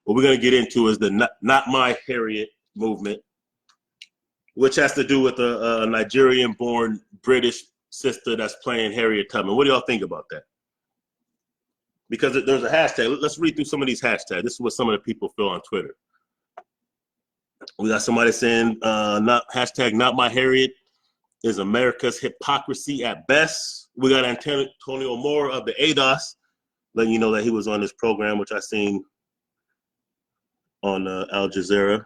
what we're going to get into is the Not My Harriet movement, which has to do with a Nigerian-born British sister that's playing Harriet Tubman. What do y'all think about that? Because there's a hashtag. Let's read through some of these hashtags. This is what some of the people feel on Twitter. We got somebody saying, hashtag Not My Harriet is America's hypocrisy at best. We got Antonio Moore of the ADOS letting you know that he was on this program, which I seen on Al Jazeera.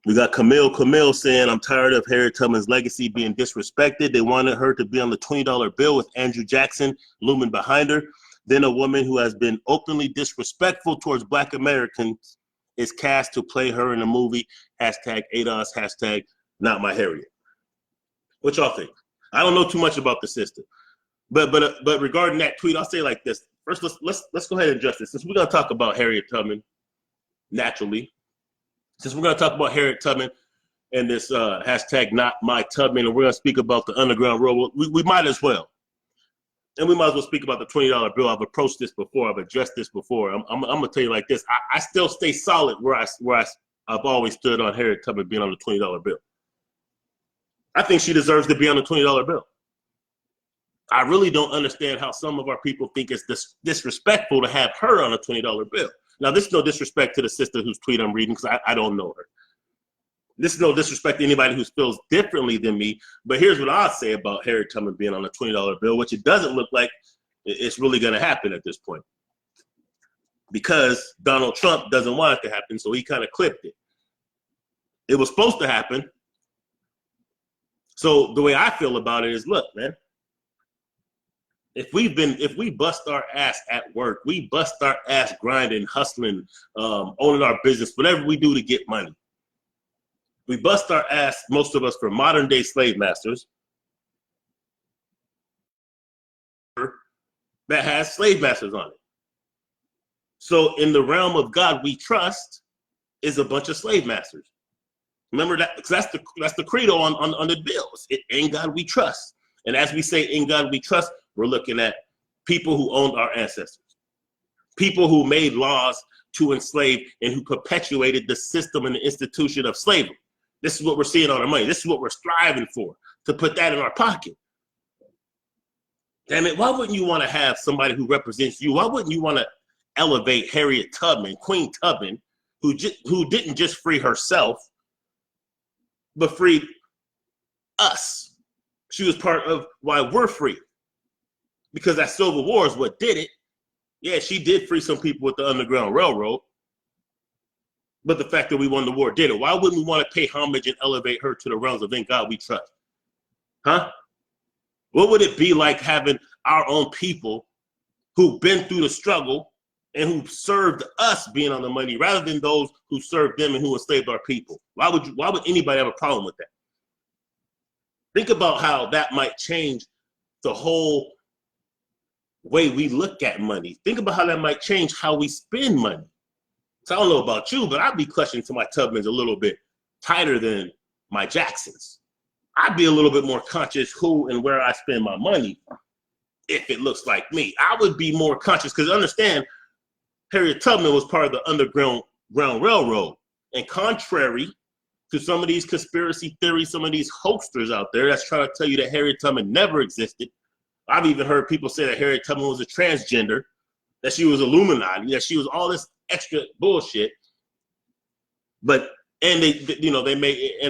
We got Camille saying, I'm tired of Harriet Tubman's legacy being disrespected. They wanted her to be on the $20 bill with Andrew Jackson looming behind her. Then a woman who has been openly disrespectful towards Black Americans is cast to play her in a movie. Hashtag ADOS, hashtag Not My Harriet. What y'all think? I don't know too much about the sister, but regarding that tweet, I'll say like this. First, let's go ahead and address this. Since we're gonna talk about Harriet Tubman, naturally, since we're gonna talk about Harriet Tubman and this hashtag Not My Tubman, and we're gonna speak about the Underground Railroad, we might as well. And we might as well speak about the $20 bill. I've approached this before. I've addressed this before. I'm gonna tell you like this. I still stay solid where I've always stood on Harriet Tubman being on the $20 bill. I think she deserves to be on the $20 bill. I really don't understand how some of our people think it's disrespectful to have her on a $20 bill. Now, this is no disrespect to the sister whose tweet I'm reading because I don't know her. This is no disrespect to anybody who feels differently than me, but here's what I'll say about Harriet Tubman being on a $20 bill, which it doesn't look like it's really gonna happen at this point. Because Donald Trump doesn't want it to happen, so he kind of clipped it. It was supposed to happen. So the way I feel about it is, look, man, if we bust our ass at work, we bust our ass grinding, hustling, owning our business, whatever we do to get money. We bust our ass, most of us, for modern day slave masters that has slave masters on it. So in the realm of God we trust is a bunch of slave masters. Remember that, because that's the credo on the bills. In God we trust. And as we say, in God we trust, we're looking at people who owned our ancestors, people who made laws to enslave and who perpetuated the system and the institution of slavery. This is what we're seeing on our money. This is what we're striving for, to put that in our pocket. Damn it, why wouldn't you want to have somebody who represents you? Why wouldn't you want to elevate Harriet Tubman, Queen Tubman, who didn't just free herself, but freed us? She was part of why we're free. Because that Civil War is what did it. Yeah, she did free some people with the Underground Railroad. But the fact that we won the war did it. Why wouldn't we want to pay homage and elevate her to the realms of in God we trust? Huh? What would it be like having our own people who've been through the struggle and who served us being on the money rather than those who served them and who enslaved our people? Why would anybody have a problem with that? Think about how that might change the whole way we look at money. Think about how that might change how we spend money. So I don't know about you, but I'd be clutching to my Tubmans a little bit tighter than my Jacksons. I'd be a little bit more conscious who and where I spend my money if it looks like me. I would be more conscious because understand, Harriet Tubman was part of the Underground Railroad. And contrary to some of these conspiracy theories, some of these hoaxers out there that's trying to tell you that Harriet Tubman never existed. I've even heard people say that Harriet Tubman was a transgender, that she was Illuminati, that she was all this extra bullshit. And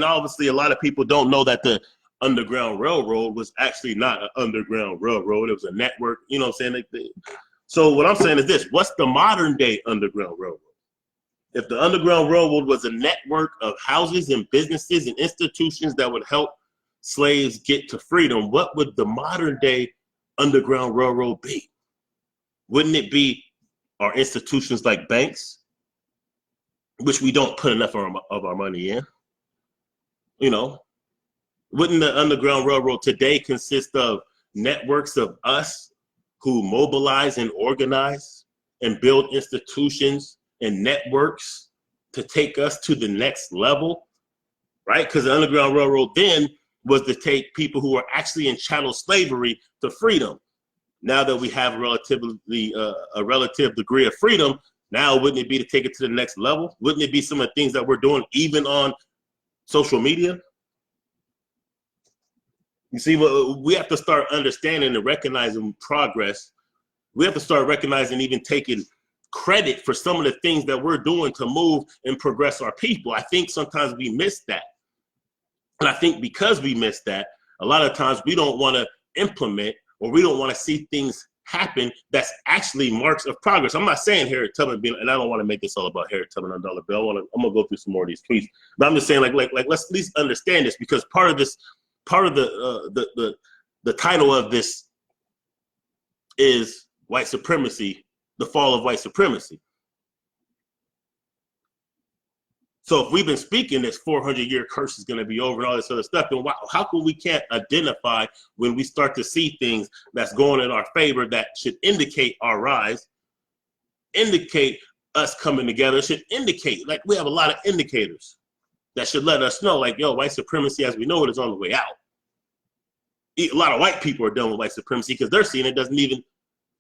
obviously a lot of people don't know that the Underground Railroad was actually not an underground railroad. It was a network, you know what I'm saying? So what I'm saying is this: what's the modern day Underground Railroad? If the Underground Railroad was a network of houses and businesses and institutions that would help slaves get to freedom, what would the modern day Underground Railroad be? Wouldn't it be our institutions like banks, which we don't put enough of our money in? You know, wouldn't the Underground Railroad today consist of networks of us who mobilize and organize and build institutions and networks to take us to the next level, right? Because the Underground Railroad then was to take people who are actually in chattel slavery to freedom. Now that we have a relative degree of freedom, Now, wouldn't it be to take it to the next level? Wouldn't it be some of the things that we're doing even on social media? You see, we have to start understanding and recognizing progress. We have to start recognizing, even taking credit for some of the things that we're doing to move and progress our people. I think sometimes we miss that. And I think because we miss that, a lot of times we don't want to implement, or we don't want to see things happen that's actually marks of progress. I'm not saying Harriet Tubman being, and I don't want to make this all about Harriet Tubman on Dollar Bill. I'm gonna go through some more of these tweets, but I'm just saying, like let's at least understand this, because part of the title of this is white supremacy, the fall of white supremacy. So if we've been speaking this 400-year curse is going to be over and all this other stuff, then how come we can't identify when we start to see things that's going in our favor that should indicate our rise, indicate us coming together, should indicate, like, we have a lot of indicators that should let us know, like, yo, white supremacy as we know it is on the way out. A lot of white people are done with white supremacy because they're seeing it doesn't even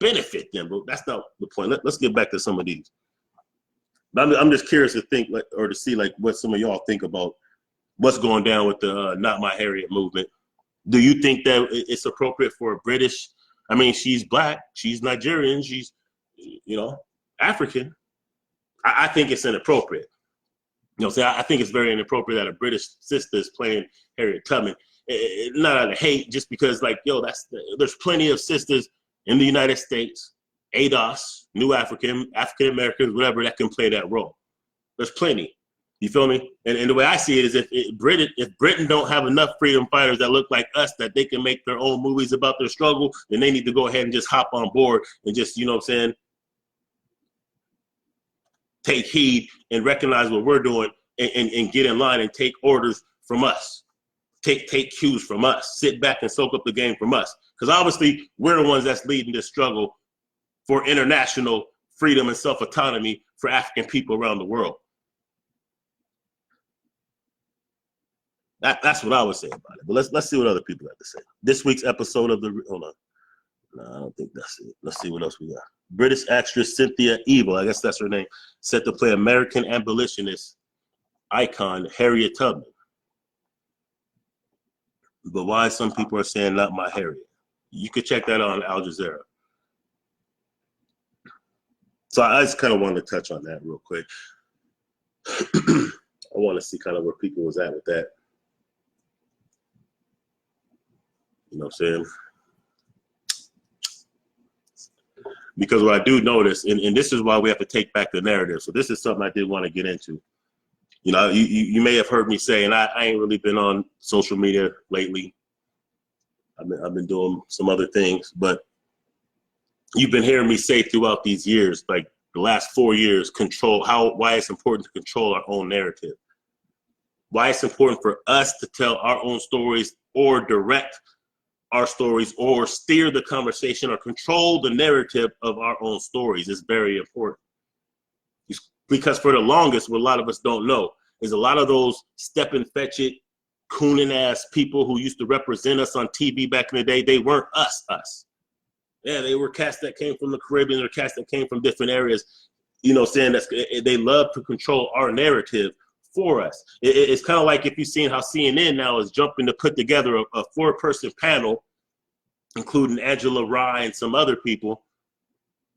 benefit them, but that's not the point. Let's get back to some of these. I'm just curious to think, like, or to see, like, what some of y'all think about what's going down with the Not My Harriet movement. Do you think that it's appropriate for a British? I mean, she's black, she's Nigerian, she's, you know, African. I think it's inappropriate. You know, so I think it's very inappropriate that a British sister is playing Harriet Tubman. Not out of hate, just because, like, yo, there's plenty of sisters in the United States, ADOS, New African, African Americans, whatever, that can play that role. There's plenty. You feel me? And the way I see it is, if Britain don't have enough freedom fighters that look like us, that they can make their own movies about their struggle, then they need to go ahead and just hop on board and just, you know what I'm saying, take heed and recognize what we're doing and get in line and take orders from us. Take cues from us. Sit back and soak up the game from us. Because obviously, we're the ones that's leading this struggle for international freedom and self-autonomy for African people around the world. That's what I would say about it. But let's see what other people have to say. This week's episode of the, hold on. No, I don't think that's it. Let's see what else we got. British actress Cynthia Evil, I guess that's her name, set to play American abolitionist icon Harriet Tubman. But why some people are saying Not My Harriet? You could check that out on Al Jazeera. So I just kind of wanted to touch on that real quick. I want to see kind of where people was at with that. You know what I'm saying? Because what I do notice, and this is why we have to take back the narrative. So this is something I did want to get into. You know, you may have heard me say, and I ain't really been on social media lately. I've been doing some other things, but you've been hearing me say throughout these years, like the last 4 years, why it's important to control our own narrative. Why it's important for us to tell our own stories or direct our stories or steer the conversation or control the narrative of our own stories is very important. Because for the longest, what a lot of us don't know is a lot of those step and fetch it, cooning ass people who used to represent us on TV back in the day, they weren't us. Yeah, they were cats that came from the Caribbean or cats that came from different areas, you know, saying they love to control our narrative for us. It's kind of like if you've seen how CNN now is jumping to put together a 4-person panel, including Angela Rye and some other people.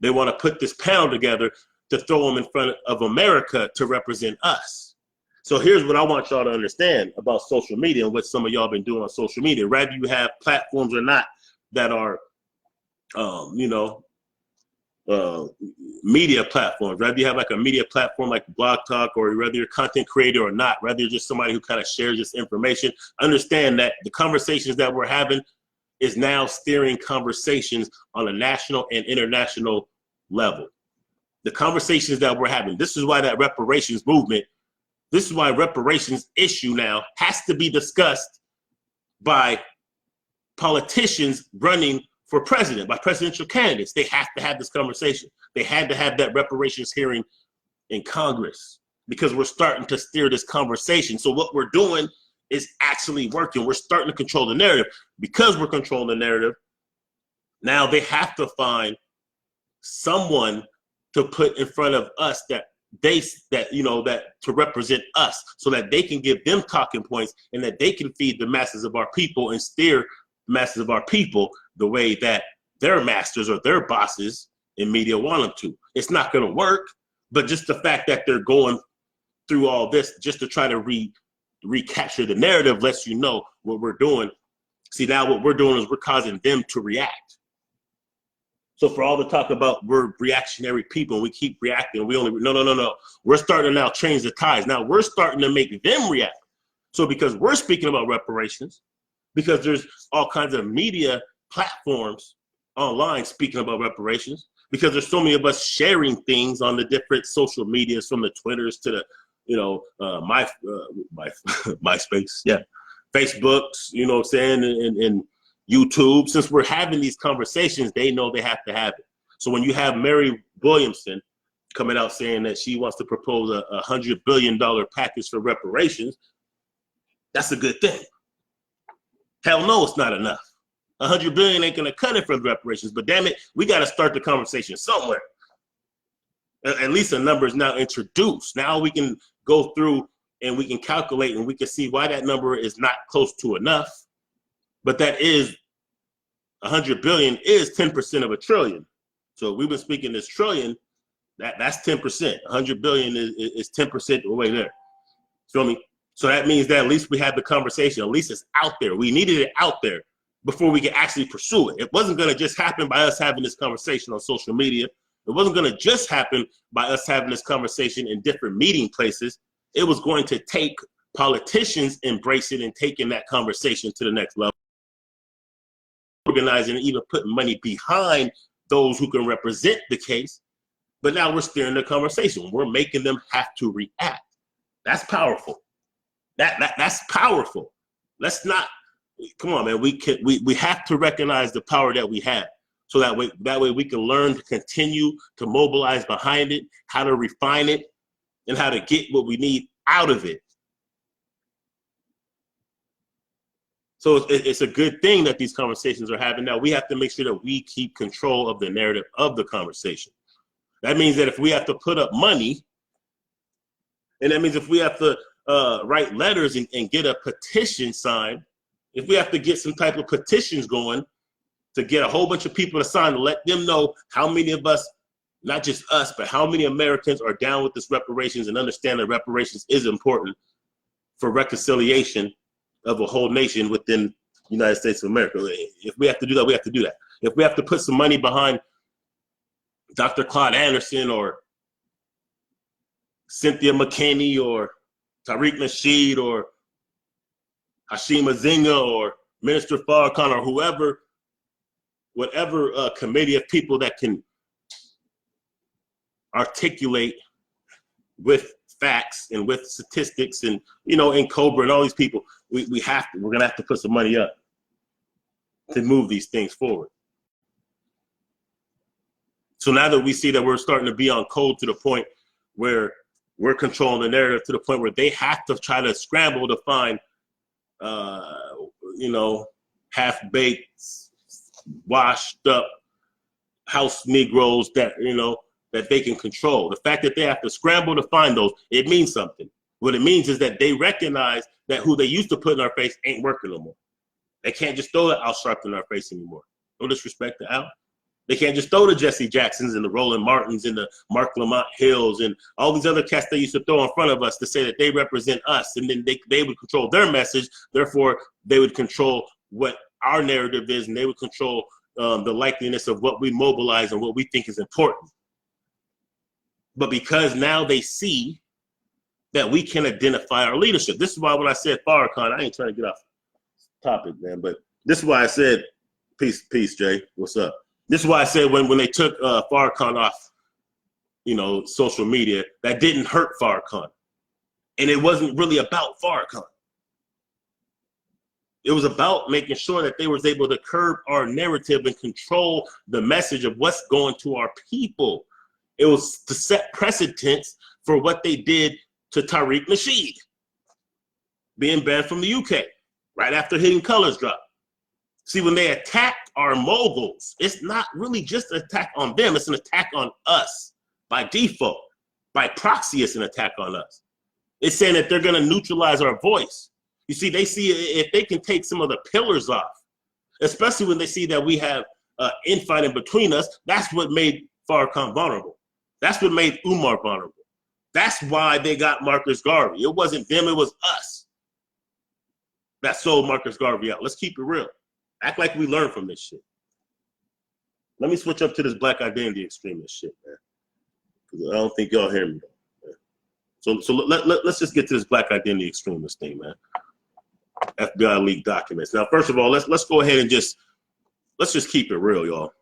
They want to put this panel together to throw them in front of America to represent us. So here's what I want y'all to understand about social media and what some of y'all been doing on social media. Whether you have platforms or not that are, media platforms, whether you have like a media platform like Blog Talk, or whether you're a content creator or not, whether you're just somebody who kind of shares this information, understand that the conversations that we're having is now steering conversations on a national and international level. The conversations that we're having, this is why that reparations movement, this is why reparations issue now has to be discussed by politicians running for president, by presidential candidates. They have to have this conversation. They had to have that reparations hearing in Congress because we're starting to steer this conversation. So what we're doing is actually working. We're starting to control the narrative. Because we're controlling the narrative, now they have to find someone to put in front of us that to represent us, so that they can give them talking points and that they can feed the masses of our people and steer the masses of our people the way that their masters or their bosses in media want them to. It's not going to work, but just the fact that they're going through all this just to try to recapture the narrative lets you know what we're doing. See, now what we're doing is we're causing them to react. So for all the talk about we're reactionary people and we keep reacting, no. We're starting to now change the tides. Now we're starting to make them react. So because we're speaking about reparations, because there's all kinds of media platforms online speaking about reparations, because there's so many of us sharing things on the different social medias, from the Twitters to the, MySpace, yeah, Facebooks, you know what I'm saying, and YouTube. Since we're having these conversations, they know they have to have it. So when you have Mary Williamson coming out saying that she wants to propose a $100 billion package for reparations, that's a good thing. Hell no, it's not enough. 100 billion ain't gonna cut it for the reparations, but damn it, we gotta start the conversation somewhere. At least a number is now introduced. Now we can go through and we can calculate and we can see why that number is not close to enough. But that is 100 billion is 10% of a trillion. So we've been speaking this trillion, that's 10%. 100 billion is 10% the way there. Feel me? So that means that at least we had the conversation. At least it's out there. We needed it out there before we could actually pursue it. It wasn't going to just happen by us having this conversation on social media. It wasn't going to just happen by us having this conversation in different meeting places. It was going to take politicians embracing and taking that conversation to the next level, organizing and even putting money behind those who can represent the case. But now we're steering the conversation. We're making them have to react. That's powerful. That's powerful. Let's not, come on, man. We have to recognize the power that we have, so that way we can learn to continue to mobilize behind it, how to refine it, and how to get what we need out of it. So it's a good thing that these conversations are happening. Now we have to make sure that we keep control of the narrative of the conversation. That means that if we have to put up money, and that means if we have to write letters and get a petition signed, if we have to get some type of petitions going to get a whole bunch of people to sign, to let them know how many of us, not just us, but how many Americans are down with this reparations and understand that reparations is important for reconciliation of a whole nation within the United States of America. If we have to do that, we have to do that. If we have to put some money behind Dr. Claude Anderson or Cynthia McKinney or Tariq Nasheed or Hashim Azinga or Minister Farrakhan or whoever, whatever committee of people that can articulate with facts and with statistics and, in Cobra and all these people, we're going to have to put some money up to move these things forward. So now that we see that we're starting to be on code to the point where we're controlling the narrative, to the point where they have to try to scramble to find, half-baked, washed up house Negroes that, that they can control. The fact that they have to scramble to find those, it means something. What it means is that they recognize that who they used to put in our face ain't working no more. They can't just throw the Al Sharpton in our face anymore. No disrespect to Al. They can't just throw the Jesse Jacksons and the Roland Martins and the Mark Lamont Hills and all these other cats they used to throw in front of us to say that they represent us, and then they would control their message. Therefore, they would control what our narrative is, and they would control the likeliness of what we mobilize and what we think is important. But because now they see that we can identify our leadership. This is why when I said Farrakhan, I ain't trying to get off topic, man, but this is why I said, peace, Jay, what's up? This is why I said when they took Farrakhan off, social media, that didn't hurt Farrakhan. And it wasn't really about Farrakhan. It was about making sure that they was able to curb our narrative and control the message of what's going to our people. It was to set precedents for what they did to Tariq Nasheed, being banned from the UK right after Hidden Colors dropped. See, when they attacked our moguls, it's not really just an attack on them, it's an attack on us. By default, by proxy, it's an attack on us. It's saying that they're going to neutralize our voice. You see, they see if they can take some of the pillars off, especially when they see that we have infighting between us. That's what made Farrakhan vulnerable. That's what made Umar vulnerable. That's why they got Marcus Garvey. It wasn't them, it was us that sold Marcus Garvey out. Let's keep it real. Act like we learned from this shit. Let me switch up to this black identity extremist shit, man. Because I don't think y'all hear me. So let's just get to this black identity extremist thing, man. FBI leaked documents. Now, first of all, let's go ahead and let's just keep it real, y'all.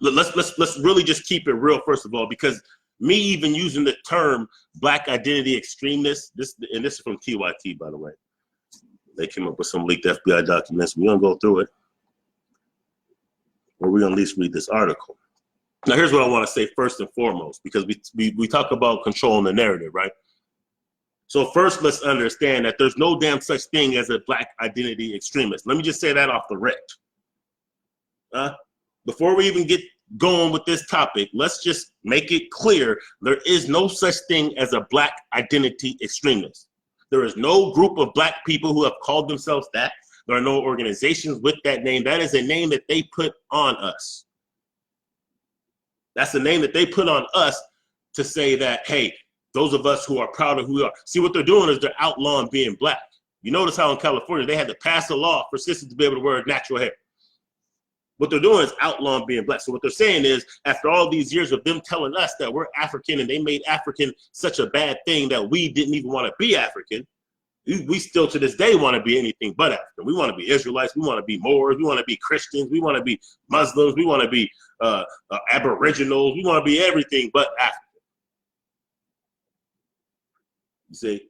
Let's really just keep it real, first of all, because me even using the term black identity extremist, this is from TYT, by the way. They came up with some leaked FBI documents. We're gonna go through it, or we're gonna at least read this article. Now, here's what I want to say first and foremost, because we talk about controlling the narrative, right? So first, let's understand that there's no damn such thing as a black identity extremist. Let me just say that off the rip. Before we even get going with this topic, let's just make it clear there is no such thing as a black identity extremist. There is no group of black people who have called themselves that. There are no organizations with that name. That is a name that they put on us. That's the name that they put on us to say that, hey, those of us who are proud of who we are. See, what they're doing is they're outlawing being black. You notice how in California they had to pass a law for sisters to be able to wear natural hair. What they're doing is outlawing being black. So what they're saying is, after all these years of them telling us that we're African and they made African such a bad thing that we didn't even want to be African, we still to this day want to be anything but African. We want to be Israelites. We want to be Moors. We want to be Christians. We want to be Muslims. We want to be Aboriginals. We want to be everything but African. You see?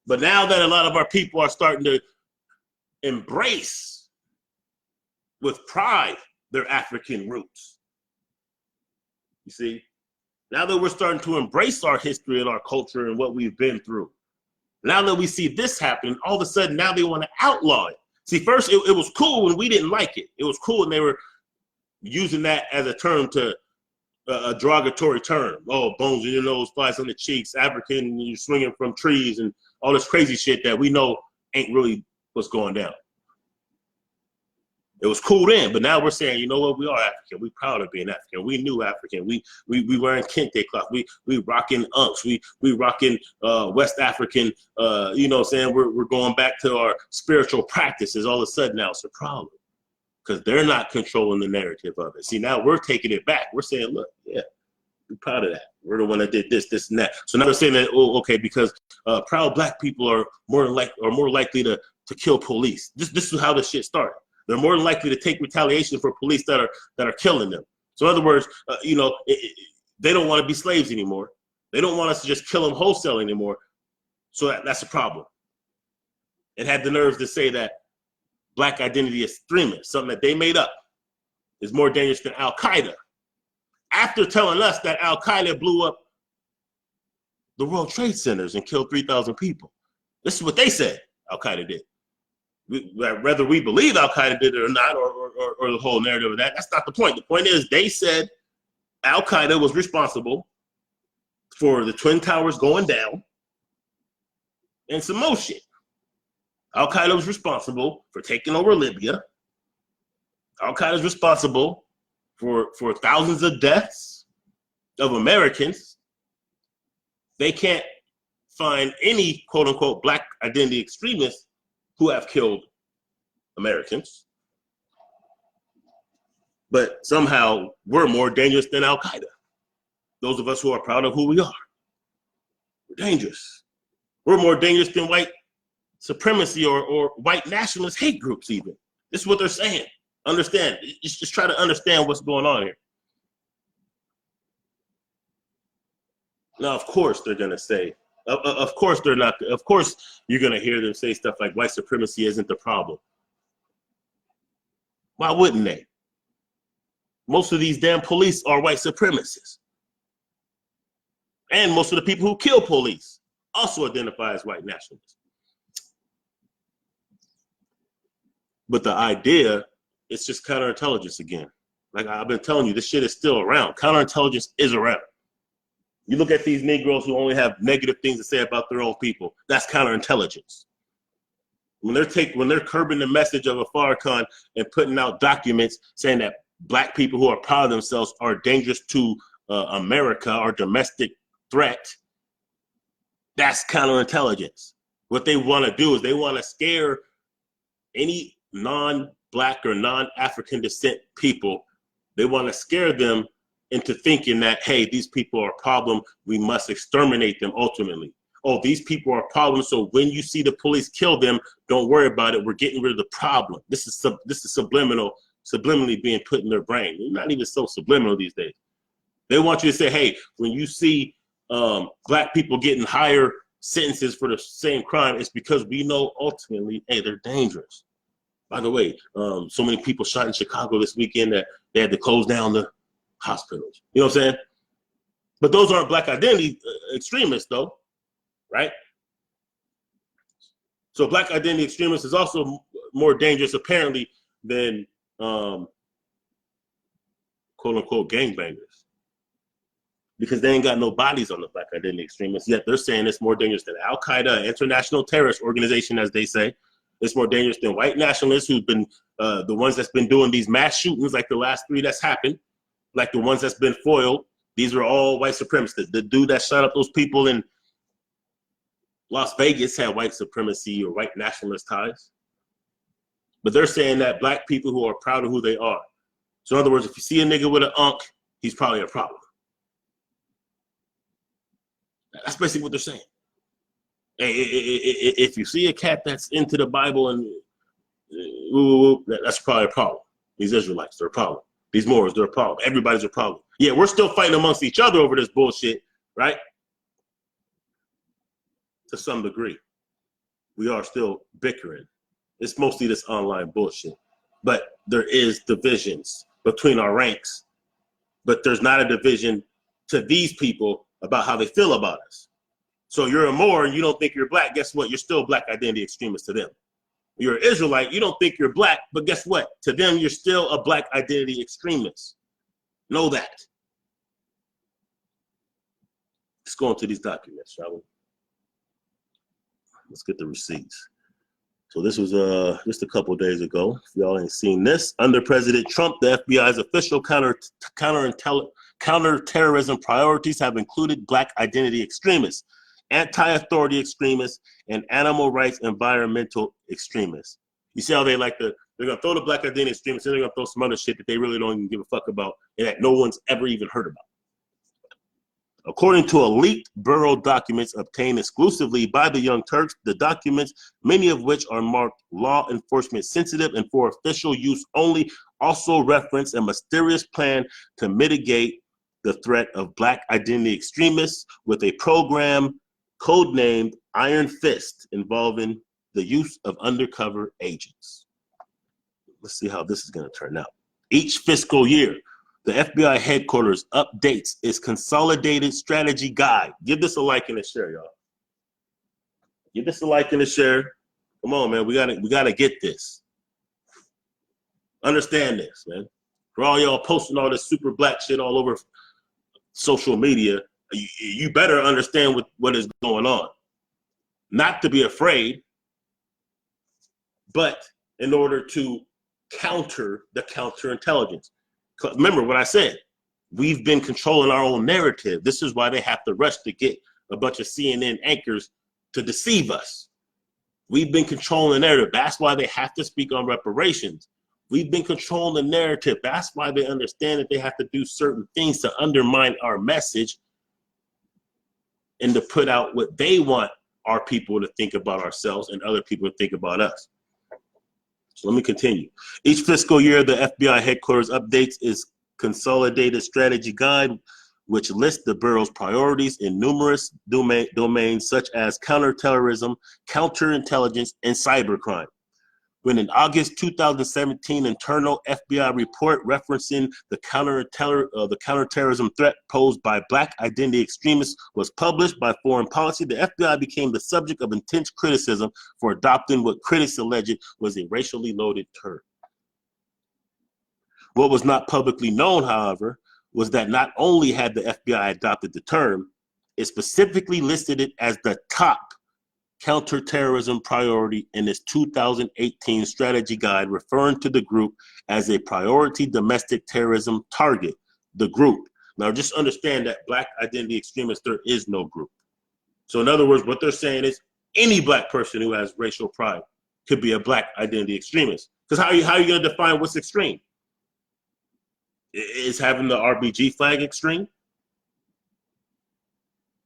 But now that a lot of our people are starting to embrace with pride their African roots, you see? Now that we're starting to embrace our history and our culture and what we've been through, now that we see this happen, all of a sudden now they want to outlaw it. See, first it was cool when we didn't like it. It was cool when they were using that as a term to, a derogatory term. Oh, bones in your nose, flies on the cheeks, African, you're swinging from trees and all this crazy shit that we know ain't really what's going down. It was cool then, but now we're saying, you know what, we are African. We're proud of being African. We knew African. We wearing kente cloth. We rocking unks. We rocking West African. You know what I'm saying? We're going back to our spiritual practices. All of a sudden now it's a problem because they're not controlling the narrative of it. See, now we're taking it back. We're saying, look, yeah, we're proud of that. We're the one that did this, and that. So now they're saying that, oh, okay, because proud black people are more likely to kill police. This is how this shit started. They're more than likely to take retaliation for police that are killing them. So in other words, you know, they don't want to be slaves anymore. They don't want us to just kill them wholesale anymore. So that's a problem. It had the nerves to say that black identity extremists, something that they made up, is more dangerous than Al-Qaeda. After telling us that Al-Qaeda blew up the World Trade Centers and killed 3,000 people. This is what they said Al-Qaeda did. Whether we believe Al-Qaeda did it or not, or the whole narrative of that, that's not the point. The point is they said Al-Qaeda was responsible for the Twin Towers going down and some more shit. Al-Qaeda was responsible for taking over Libya. Al-Qaeda is responsible for thousands of deaths of Americans. They can't find any quote unquote black identity extremists who have killed Americans. But somehow we're more dangerous than Al-Qaeda. Those of us who are proud of who we are. We're dangerous. We're more dangerous than white supremacy or white nationalist hate groups even. This is what they're saying. Understand, just try to understand what's going on here. Now, of course, they're gonna say, of course they're not, of course you're gonna hear them say stuff like white supremacy isn't the problem. Why wouldn't they? Most of these damn police are white supremacists. And most of the people who kill police also identify as white nationalists. But the idea, it's just counterintelligence again. Like I've been telling you, this shit is still around. Counterintelligence is around. You look at these Negroes who only have negative things to say about their own people. That's counterintelligence. When they're curbing the message of a Farrakhan and putting out documents saying that black people who are proud of themselves are dangerous to America or domestic threat, that's counterintelligence. What they want to do is they want to scare any non-black or non-African descent people. They want to scare them into thinking that, hey, these people are a problem, we must exterminate them ultimately. Oh, these people are a problem, so when you see the police kill them, don't worry about it, we're getting rid of the problem. This is subliminally being put in their brain. It's not even so subliminal these days. They want you to say, hey, when you see black people getting higher sentences for the same crime, it's because we know ultimately, hey, they're dangerous. By the way, so many people shot in Chicago this weekend that they had to close down the hospitals. You know what I'm saying? But those aren't black identity extremists, though, right? So black identity extremists is also more dangerous, apparently, than quote unquote gangbangers, because they ain't got no bodies on the black identity extremists. Yet they're saying it's more dangerous than Al Qaeda, international terrorist organization, as they say. It's more dangerous than white nationalists who've been the ones that's been doing these mass shootings, like the last 3 that's happened, like the ones that's been foiled. These are all white supremacists. The dude that shot up those people in Las Vegas had white supremacy or white nationalist ties. But they're saying that black people who are proud of who they are. So in other words, if you see a nigga with an unk, he's probably a problem. That's basically what they're saying. If you see a cat that's into the Bible and that's probably a problem. These Israelites, they're a problem. These Moors, they're a problem. Everybody's a problem. Yeah, we're still fighting amongst each other over this bullshit, right? To some degree. We are still bickering. It's mostly this online bullshit. But there is divisions between our ranks. But there's not a division to these people about how they feel about us. So you're a Moor and you don't think you're black, guess what? You're still a black identity extremist to them. You're an Israelite, you don't think you're black, but guess what? To them, you're still a black identity extremist. Know that. Let's go into these documents, shall we? Let's get the receipts. So this was just a couple of days ago. If y'all ain't seen this, under President Trump, the FBI's official counterterrorism priorities have included black identity extremists, anti-authority extremists, and animal rights environmental extremists. You see how they're gonna throw the black identity extremists and they're gonna throw some other shit that they really don't even give a fuck about and that no one's ever even heard about. According to leaked bureau documents obtained exclusively by the Young Turks, the documents, many of which are marked law enforcement sensitive and for official use only, also reference a mysterious plan to mitigate the threat of black identity extremists with a program codenamed Iron Fist involving the use of undercover agents. Let's see how this is going to turn out. Each fiscal year, the FBI headquarters updates its consolidated strategy guide. Give this a like and a share, y'all. Give this a like and a share. Come on, man. We gotta get this. Understand this, man. For all y'all posting all this super black shit all over social media, you better understand what is going on. Not to be afraid, but in order to counter the counterintelligence. Remember what I said, we've been controlling our own narrative. This is why they have to rush to get a bunch of CNN anchors to deceive us. We've been controlling the narrative. That's why they have to speak on reparations. We've been controlling the narrative. That's why they understand that they have to do certain things to undermine our message and to put out what they want our people to think about ourselves and other people to think about us. So let me continue. Each fiscal year, the FBI headquarters updates its consolidated strategy guide, which lists the bureau's priorities in numerous domains such as counterterrorism, counterintelligence, and cybercrime. When in August 2017 internal FBI report referencing the counterterrorism threat posed by black identity extremists was published by Foreign Policy, the FBI became the subject of intense criticism for adopting what critics alleged was a racially loaded term. What was not publicly known, however, was that not only had the FBI adopted the term, It specifically listed it as the top counterterrorism priority in its 2018 strategy guide, referring to the group as a priority domestic terrorism target, the group. Now, just understand that Black identity extremists, there is no group. So in other words, what they're saying is any Black person who has racial pride could be a Black identity extremist. Because how are you going to define what's extreme? Is having the RBG flag extreme?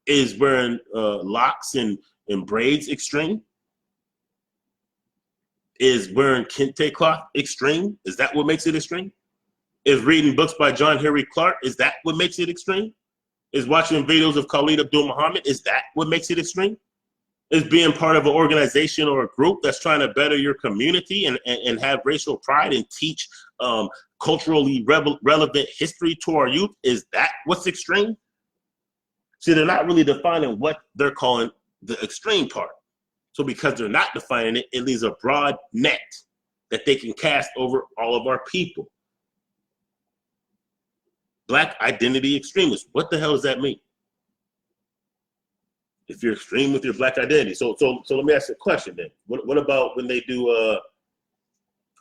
Is wearing locks and braids extreme? Is wearing kente cloth extreme? Is that what makes it extreme? Is reading books by John Henry Clark, is that what makes it extreme? Is watching videos of Khalid Abdul Muhammad, is that what makes it extreme? Is being part of an organization or a group that's trying to better your community and have racial pride and teach culturally relevant history to our youth, is that what's extreme? See, they're not really defining what they're calling the extreme part. So because they're not defining it, it leaves a broad net that they can cast over all of our people. Black identity extremists. What the hell does that mean? If you're extreme with your Black identity. So let me ask you a question then. What about when they do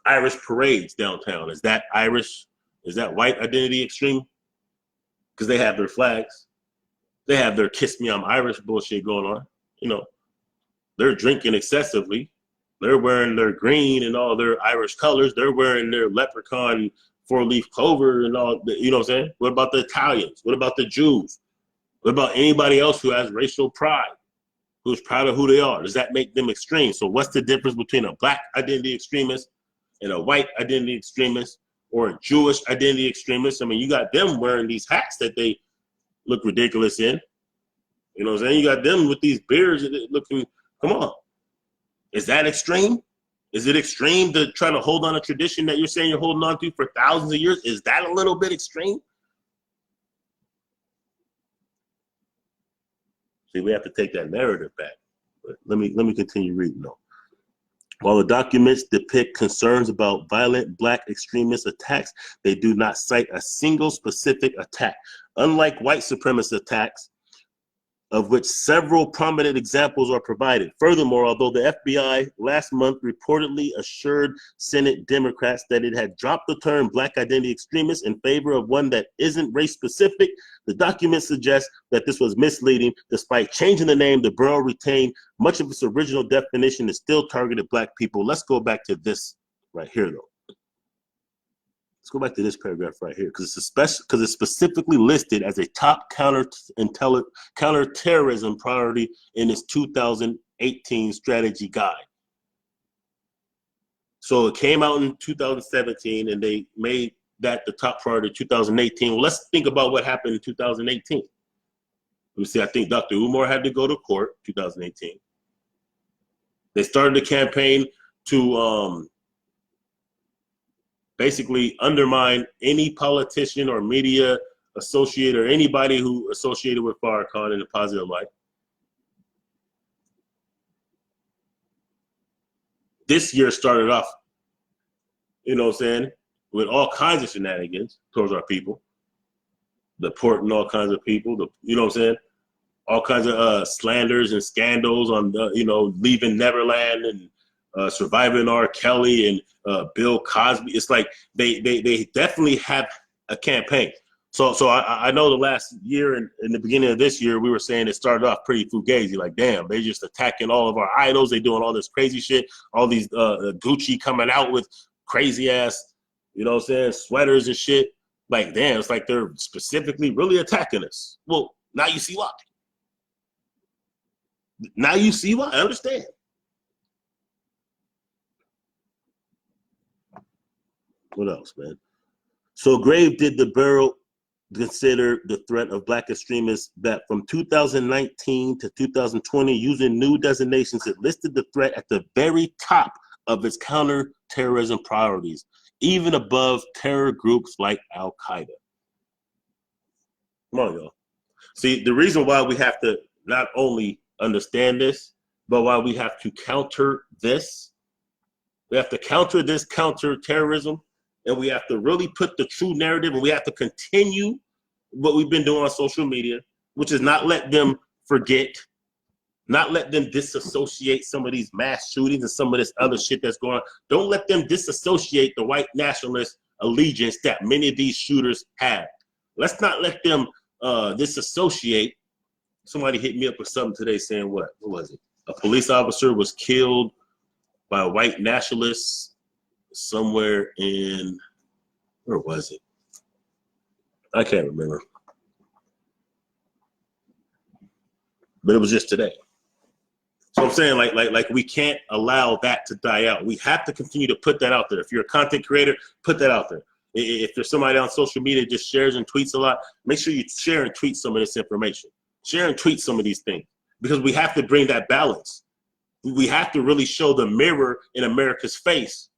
Irish parades downtown? Is that Irish? Is that white identity extreme? Because they have their flags. They have their kiss me I'm Irish bullshit going on. You know, they're drinking excessively. They're wearing their green and all their Irish colors. They're wearing their leprechaun 4-leaf clover and all, you know what I'm saying? What about the Italians? What about the Jews? What about anybody else who has racial pride, who's proud of who they are? Does that make them extreme? So what's the difference between a Black identity extremist and a white identity extremist or a Jewish identity extremist? I mean, you got them wearing these hats that they look ridiculous in. You know what I'm saying? You got them with these beards looking, come on. Is that extreme? Is it extreme to try to hold on a tradition that you're saying you're holding on to for thousands of years? Is that a little bit extreme? See, we have to take that narrative back. But let me continue reading though. While the documents depict concerns about violent Black extremist attacks, they do not cite a single specific attack. Unlike white supremacist attacks, of which several prominent examples are provided. Furthermore, although the FBI last month reportedly assured Senate Democrats that it had dropped the term Black identity extremist in favor of one that isn't race specific, the document suggests that this was misleading. Despite changing the name, the Bureau retained much of its original definition and still targeted Black people. Let's go back to this right here though. Let's go back to this paragraph right here because it's specifically listed as a top counterterrorism priority in its 2018 strategy guide. So it came out in 2017 and they made that the top priority in 2018. Well, let's think about what happened in 2018. Let me see, I think Dr. Umar had to go to court 2018. They started a campaign to basically undermine any politician or media associate or anybody who associated with Farrakhan in a positive light. This year started off, you know what I'm saying, with all kinds of shenanigans towards our people, deporting all kinds of people, you know what I'm saying, all kinds of slanders and scandals on, you know, leaving Neverland and surviving R. Kelly and Bill Cosby. It's like they definitely have a campaign. So I know the last year and in the beginning of this year, we were saying it started off pretty fugazi. Like, damn, they just attacking all of our idols. They doing all this crazy shit. All these Gucci coming out with crazy ass, you know what I'm saying, sweaters and shit. Like, damn, it's like they're specifically really attacking us. Well, now you see why. Now you see why. I understand. What else, man? So grave did the Bureau consider the threat of Black extremists that from 2019 to 2020, using new designations, it listed the threat at the very top of its counterterrorism priorities, even above terror groups like Al-Qaeda. Come on, y'all. See, the reason why we have to not only understand this, but why we have to counter this, we have to counter this counterterrorism, and we have to really put the true narrative, and we have to continue what we've been doing on social media which is not let them forget, not let them disassociate some of these mass shootings and some of this other shit that's going on. Don't let them disassociate the white nationalist allegiance that many of these shooters have. Let's not let them disassociate. Somebody hit me up with something today saying what was it? A police officer was killed by a white nationalist somewhere in, where was it? I can't remember. But it was just today. So I'm saying like we can't allow that to die out. We have to continue to put that out there. If you're a content creator, put that out there. If there's somebody on social media just shares and tweets a lot, make sure you share and tweet some of this information. Share and tweet some of these things, because we have to bring that balance. We have to really show the mirror in America's face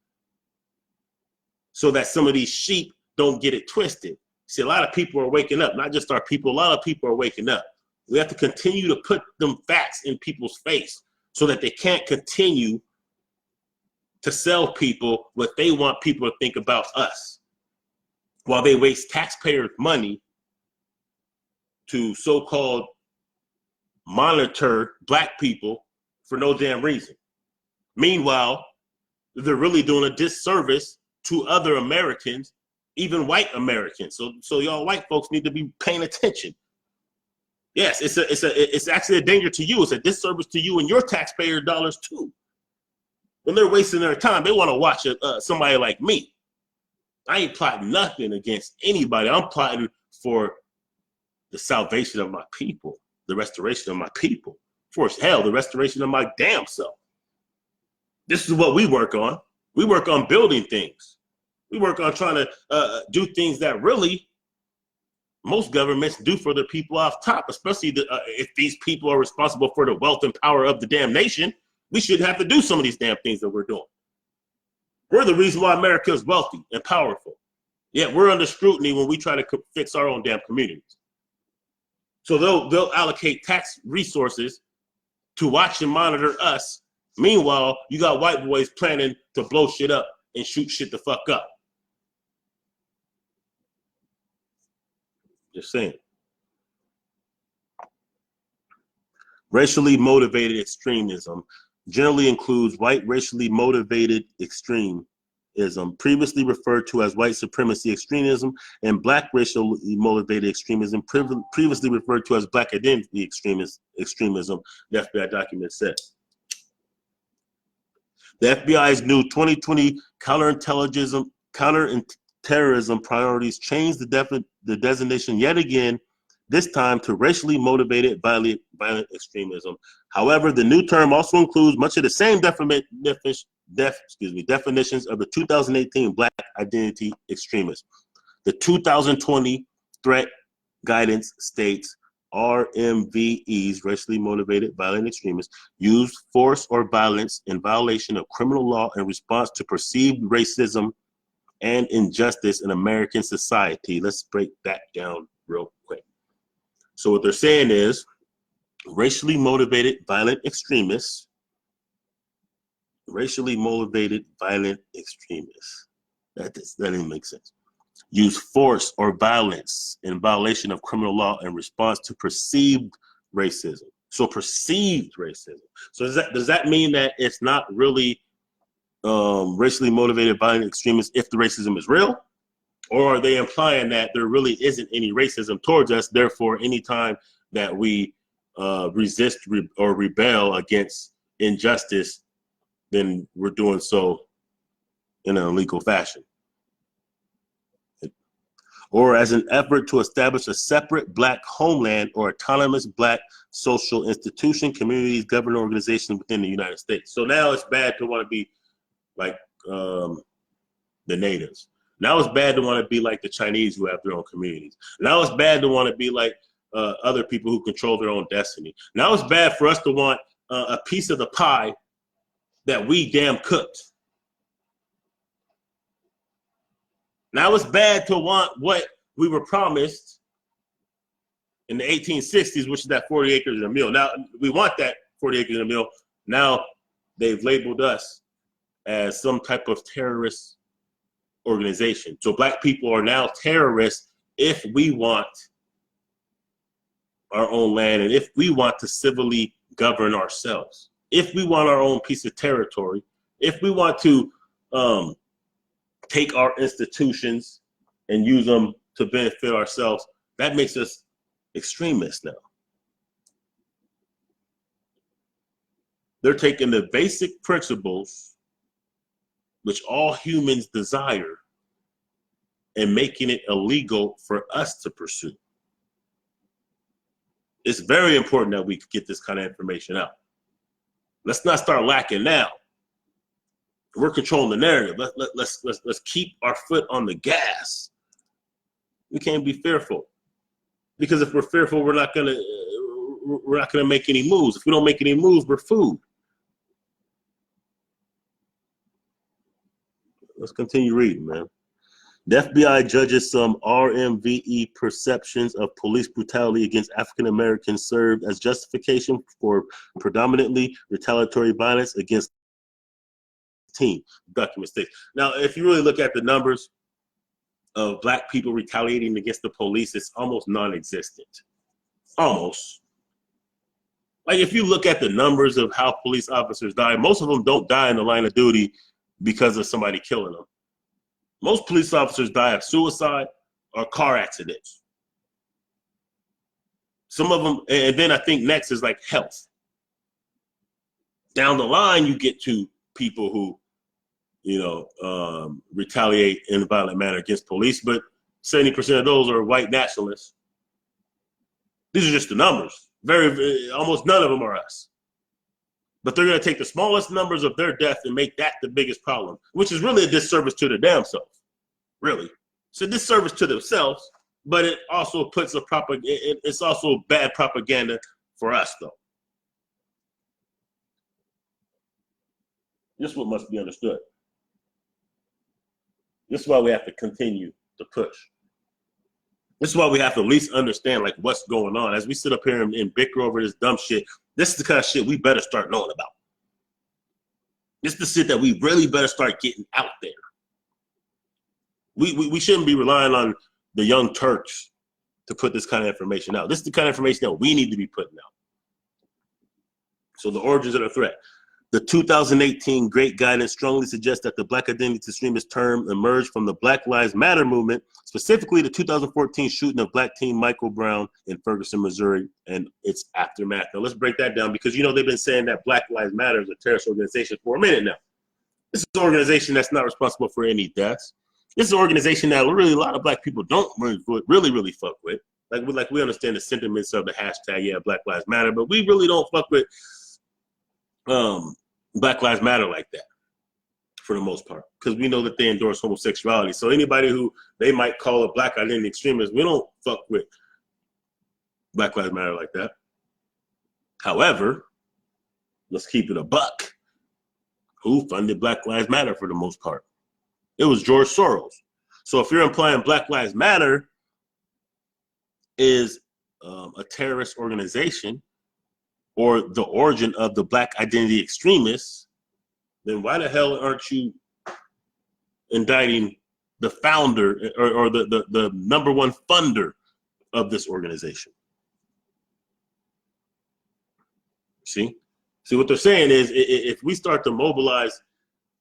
so that some of these sheep don't get it twisted. See, a lot of people are waking up, not just our people, a lot of people are waking up. We have to continue to put them facts in people's face so that they can't continue to sell people what they want people to think about us, while they waste taxpayers' money to so-called monitor black people for no damn reason. Meanwhile, they're really doing a disservice to other Americans, even white Americans. So y'all white folks need to be paying attention. Yes, it's actually a danger to you. It's a disservice to you and your taxpayer dollars too. When they're wasting their time, they want to watch somebody like me. I ain't plotting nothing against anybody. I'm plotting for the salvation of my people, the restoration of my people. For hell, the restoration of my damn self. This is what we work on. We work on building things. We work on trying to do things that really most governments do for the people off top, especially if these people are responsible for the wealth and power of the damn nation. We shouldn't have to do some of these damn things that we're doing. We're the reason why America is wealthy and powerful. Yet we're under scrutiny when we try to fix our own damn communities. So they'll allocate tax resources to watch and monitor us. Meanwhile, you got white boys planning to blow shit up and shoot shit the fuck up. Just saying. Racially motivated extremism generally includes white racially motivated extremism, previously referred to as white supremacy extremism, and black racially motivated extremism, previously referred to as black identity extremism, the FBI document said. The FBI's new 2020 counterterrorism priorities changed the designation yet again, this time to racially motivated violent extremism. However, the new term also includes much of the same definitions of the 2018 Black Identity Extremist. The 2020 threat guidance states RMVEs, racially motivated violent extremists, use force or violence in violation of criminal law in response to perceived racism and injustice in American society. Let's break that down real quick. So what they're saying is racially motivated violent extremists, that doesn't make sense. Use force or violence in violation of criminal law in response to perceived racism. So perceived racism. So does that mean that it's not really racially motivated violent extremists if the racism is real? Or are they implying that there really isn't any racism towards us, therefore anytime that we resist or rebel against injustice, then we're doing so in an illegal fashion? Or as an effort to establish a separate black homeland or autonomous black social institution, communities, government organizations within the United States. So now it's bad to want to be like the natives. Now it's bad to want to be like the Chinese who have their own communities. Now it's bad to want to be like other people who control their own destiny. Now it's bad for us to want a piece of the pie that we damn cooked. Now it's bad to want what we were promised in the 1860s, which is that 40 acres and a mule. Now we want that 40 acres and a mule. Now they've labeled us as some type of terrorist organization. So black people are now terrorists if we want our own land, and if we want to civilly govern ourselves, if we want our own piece of territory, if we want to take our institutions and use them to benefit ourselves, that makes us extremists now. They're taking the basic principles which all humans desire and making it illegal for us to pursue. It's very important that we get this kind of information out. Let's not start lacking now. We're controlling the narrative. Let's keep our foot on the gas. We can't be fearful, because if we're fearful, we're not gonna make any moves. If we don't make any moves, we're food. Let's continue reading, man. The FBI judges some RMVE perceptions of police brutality against African Americans served as justification for predominantly retaliatory violence against team. Document states. Now, if you really look at the numbers of black people retaliating against the police, it's almost non-existent. Almost. Like, if you look at the numbers of how police officers die, most of them don't die in the line of duty because of somebody killing them. Most police officers die of suicide or car accidents. Some of them, and then I think next is like health. Down the line, you get to people who, retaliate in a violent manner against police, but 70% of those are white nationalists. These are just the numbers. Almost none of them are us. But they're going to take the smallest numbers of their death and make that the biggest problem, which is really a disservice to their damn self. Really. It's a disservice to themselves, but it also puts it's also bad propaganda for us, though. This is what must be understood. This is why we have to continue to push. This is why we have to at least understand like what's going on. As we sit up here and bicker over this dumb shit, this is the kind of shit we better start knowing about. This is the shit that we really better start getting out there. We shouldn't be relying on the young Turks to put this kind of information out. This is the kind of information that we need to be putting out. So the origins of the threat. The 2018 Great Guidance strongly suggests that the Black Identity Extremist term emerged from the Black Lives Matter movement, specifically the 2014 shooting of black teen Michael Brown in Ferguson, Missouri, and its aftermath. Now let's break that down, because they've been saying that Black Lives Matter is a terrorist organization for a minute now. This is an organization that's not responsible for any deaths. This is an organization that really a lot of black people don't really fuck with. Like we understand the sentiments of the hashtag, yeah, Black Lives Matter, but we really don't fuck with Black Lives Matter like that, for the most part, because we know that they endorse homosexuality. So anybody who they might call a Black Identity Extremist, we don't fuck with Black Lives Matter like that. However, let's keep it a buck. Who funded Black Lives Matter for the most part? It was George Soros. So if you're implying Black Lives Matter is a terrorist organization, or the origin of the Black Identity Extremists, then why the hell aren't you indicting the founder or the number one funder of this organization? See what they're saying is, if we start to mobilize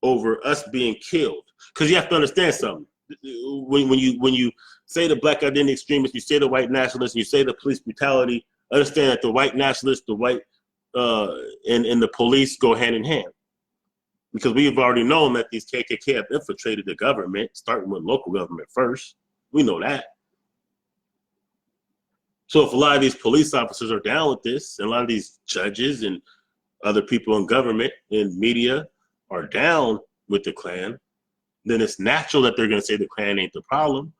over us being killed, because you have to understand something. When you say the Black Identity Extremists, you say the white nationalists, you say the police brutality, understand that the white nationalists, the white and the police go hand in hand, because we've already known that these KKK have infiltrated the government, starting with local government first. We know that. So if a lot of these police officers are down with this, and a lot of these judges and other people in government and media are down with the Klan, then it's natural that they're going to say the Klan ain't the problem.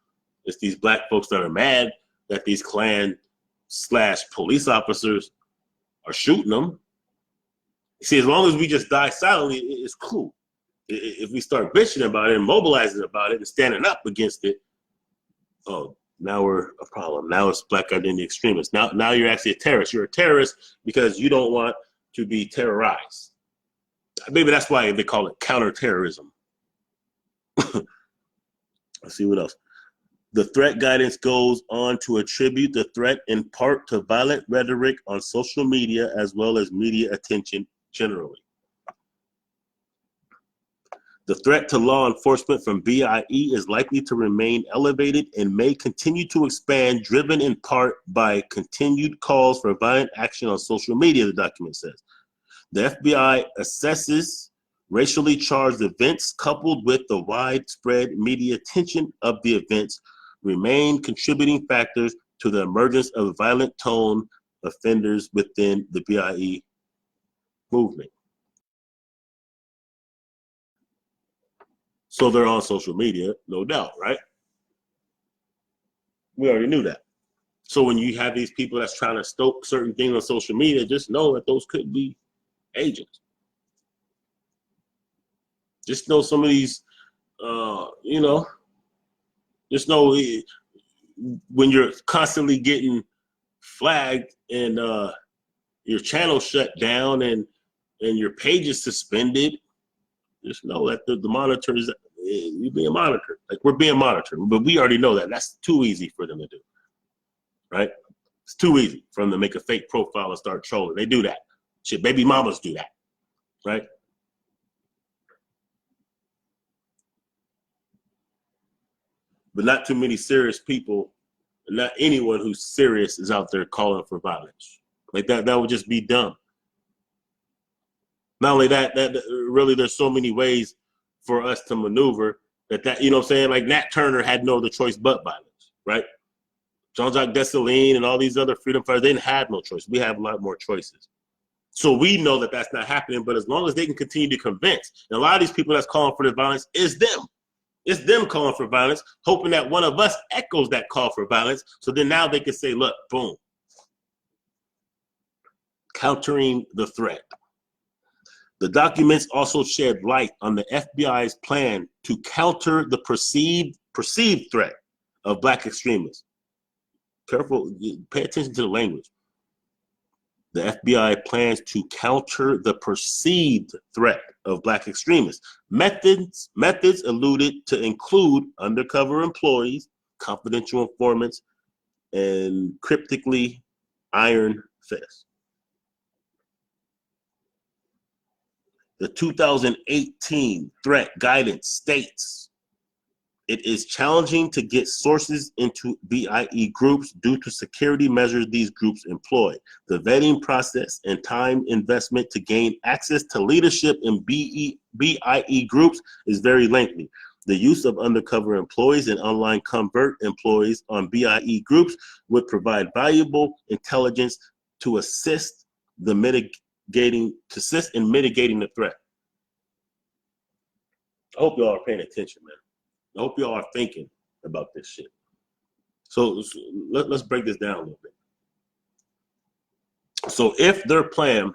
It's these black folks that are mad that these Klan/police officers are shooting them. See, as long as we just die silently, it's cool. If we start bitching about it and mobilizing about it and standing up against it, oh, now we're a problem. Now it's Black Identity Extremists. Now you're actually a terrorist. You're a terrorist because you don't want to be terrorized. Maybe that's why they call it counterterrorism. Let's see what else. The threat guidance goes on to attribute the threat in part to violent rhetoric on social media as well as media attention generally. The threat to law enforcement from BIE is likely to remain elevated and may continue to expand, driven in part by continued calls for violent action on social media, the document says. The FBI assesses racially charged events coupled with the widespread media attention of the events remain contributing factors to the emergence of violent tone offenders within the BIE movement. So they're on social media, no doubt, right? We already knew that. So when you have these people that's trying to stoke certain things on social media, just know that those could be agents. Just know some of these, just know when you're constantly getting flagged and your channel shut down and your page is suspended, just know that the monitors, you're being monitored. Like, we're being monitored, but we already know that. That's too easy for them to do, right? It's too easy for them to make a fake profile and start trolling. They do that. Shit, baby mamas do that, right? But not too many serious people, not anyone who's serious is out there calling for violence. Like that would just be dumb. Not only that really there's so many ways for us to maneuver that you know what I'm saying? Like Nat Turner had no other choice but violence, right? Jean-Jacques Dessalines and all these other freedom fighters, they didn't have no choice. We have a lot more choices. So we know that that's not happening, but as long as they can continue to convince, and a lot of these people that's calling for the violence is them. It's them calling for violence, hoping that one of us echoes that call for violence. So then now they can say, look, boom. Countering the threat. The documents also shed light on the FBI's plan to counter the perceived threat of Black extremists. Careful, pay attention to the language. The FBI plans to counter the perceived threat of Black extremists. Methods alluded to include undercover employees, confidential informants, and cryptically iron fists. The 2018 threat guidance states it is challenging to get sources into BIE groups due to security measures these groups employ. The vetting process and time investment to gain access to leadership in BIE groups is very lengthy. The use of undercover employees and online covert employees on BIE groups would provide valuable intelligence to assist in mitigating the threat. I hope y'all are paying attention, man. I hope y'all are thinking about this shit. So let's break this down a little bit. So if their plan,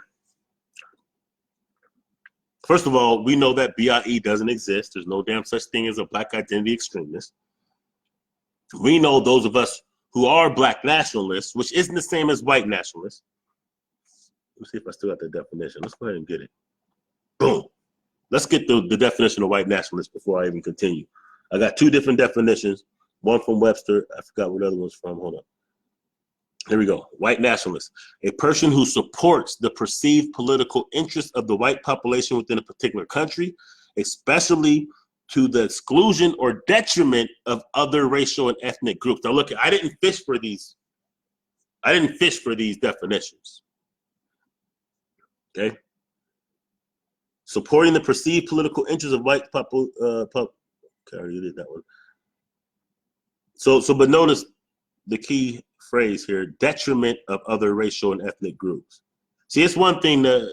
first of all, we know that BIE doesn't exist. There's no damn such thing as a Black identity extremist. We know those of us who are Black nationalists, which isn't the same as white nationalists. Let's see if I still got the definition. Let's go ahead and get it. Boom. Let's get the definition of white nationalist before I even continue. I got two different definitions, one from Webster. I forgot what the other one's from. Hold on. Here we go. White nationalist, a person who supports the perceived political interests of the white population within a particular country, especially to the exclusion or detriment of other racial and ethnic groups. Now look, I didn't fish for these definitions. Okay. Supporting the perceived political interests of white I already did that one. But notice the key phrase here: detriment of other racial and ethnic groups. See, it's one thing to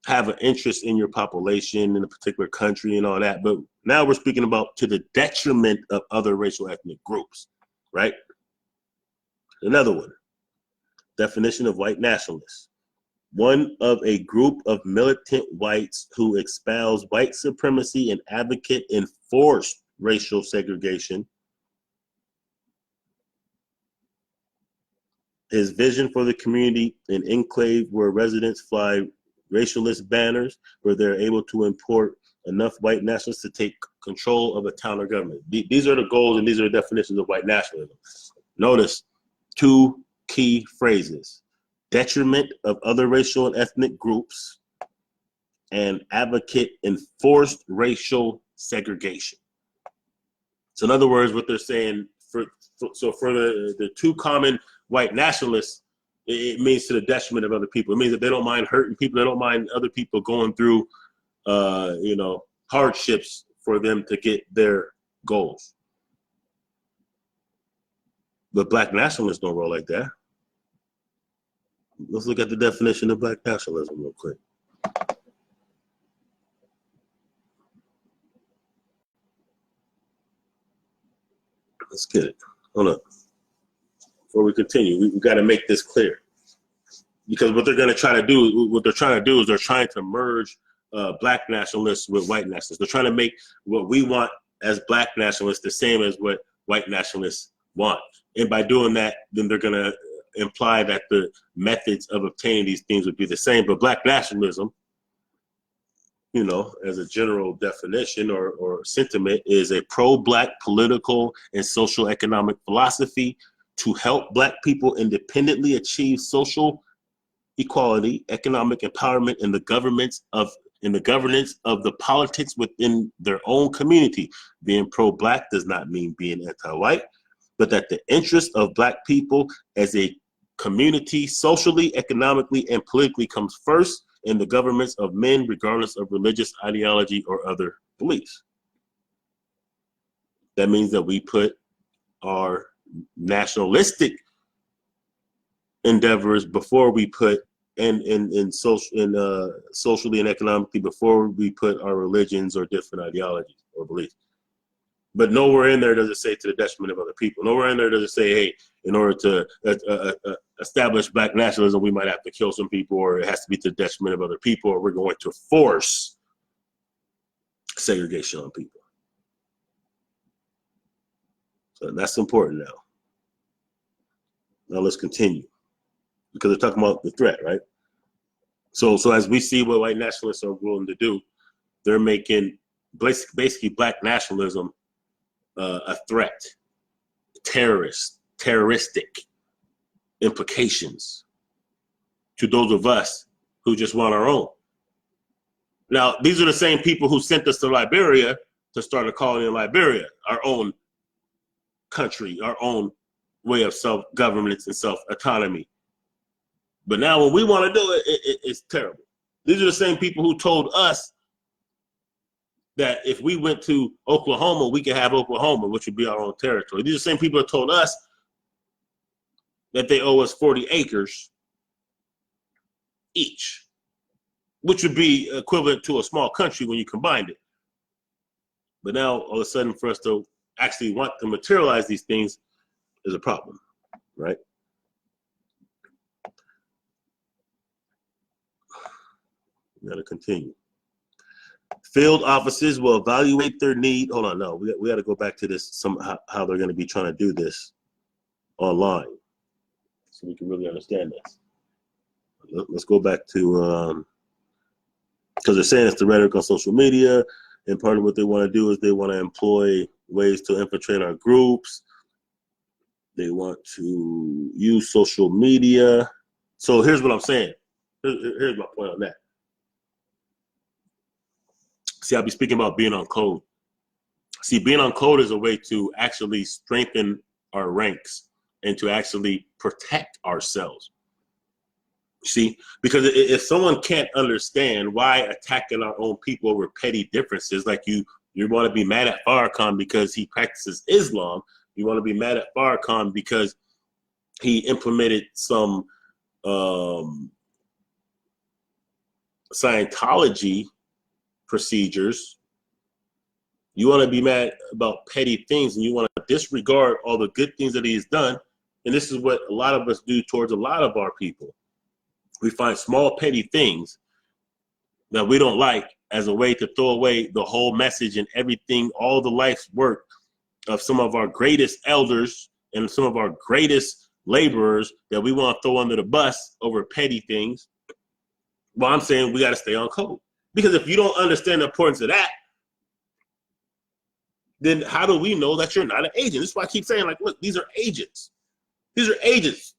have an interest in your population in a particular country and all that, but now we're speaking about to the detriment of other racial ethnic groups, right? Another one: definition of white nationalists. One of a group of militant whites who espouse white supremacy and advocate enforced racial segregation. His vision for the community, an enclave where residents fly racialist banners, where they're able to import enough white nationalists to take control of a town or government. These are the goals and these are the definitions of white nationalism. Notice two key phrases: detriment of other racial and ethnic groups, and advocate enforced racial segregation. So in other words, what they're saying, for the two common white nationalists, it means to the detriment of other people. It means that they don't mind hurting people. They don't mind other people going through, hardships for them to get their goals. But black nationalists don't roll like that. Let's look at the definition of black nationalism real quick. Let's get it. Hold up. Before we continue, we got to make this clear. Because what they're going to try to do, is they're trying to merge black nationalists with white nationalists. They're trying to make what we want as black nationalists the same as what white nationalists want. And by doing that, then they're going to imply that the methods of obtaining these things would be the same. But black nationalism, as a general definition or sentiment, is a pro-black political and social economic philosophy to help black people independently achieve social equality, economic empowerment in the governance of the politics within their own community. Being pro-black does not mean being anti-white, but that the interest of black people as a community, socially, economically, and politically, comes first in the governments of men, regardless of religious ideology or other beliefs. That means that we put our nationalistic endeavors before we put socially and economically before we put our religions or different ideologies or beliefs. But nowhere in there does it say to the detriment of other people. Nowhere in there does it say, hey, in order to establish black nationalism, we might have to kill some people, or it has to be to the detriment of other people, or we're going to force segregation on people. So that's important now. Now let's continue, because they're talking about the threat, right? So as we see what white nationalists are willing to do, they're making basically black nationalism a threat, terroristic implications to those of us who just want our own. Now, these are the same people who sent us to Liberia to start a colony in Liberia, our own country, our own way of self-governance and self-autonomy. But now when we want to do it, it's terrible. These are the same people who told us that if we went to Oklahoma, we could have Oklahoma, which would be our own territory. These are the same people that told us that they owe us 40 acres each, which would be equivalent to a small country when you combined it. But now, all of a sudden, for us to actually want to materialize these things is a problem, right? We got to continue. Field offices will evaluate their need. Hold on, no, we got to go back to this, how they're going to be trying to do this online, so we can really understand this. Let's go back to, because they're saying it's the rhetoric on social media, and part of what they want to do is they want to employ ways to infiltrate our groups. They want to use social media. So here's what I'm saying. Here's my point on that. See, I'll be speaking about being on code. See, being on code is a way to actually strengthen our ranks and to actually protect ourselves. See, because if someone can't understand why attacking our own people over petty differences, like you want to be mad at Farrakhan because he practices Islam, you want to be mad at Farrakhan because he implemented some Scientology procedures, you want to be mad about petty things and you want to disregard all the good things that he has done. And this is what a lot of us do towards a lot of our people. We find small petty things that we don't like as a way to throw away the whole message and everything, all the life's work of some of our greatest elders and some of our greatest laborers that we want to throw under the bus over petty things. Well, I'm saying we got to stay on code. Because if you don't understand the importance of that, then how do we know that you're not an agent? This is why I keep saying, like, look, these are agents. These are agents.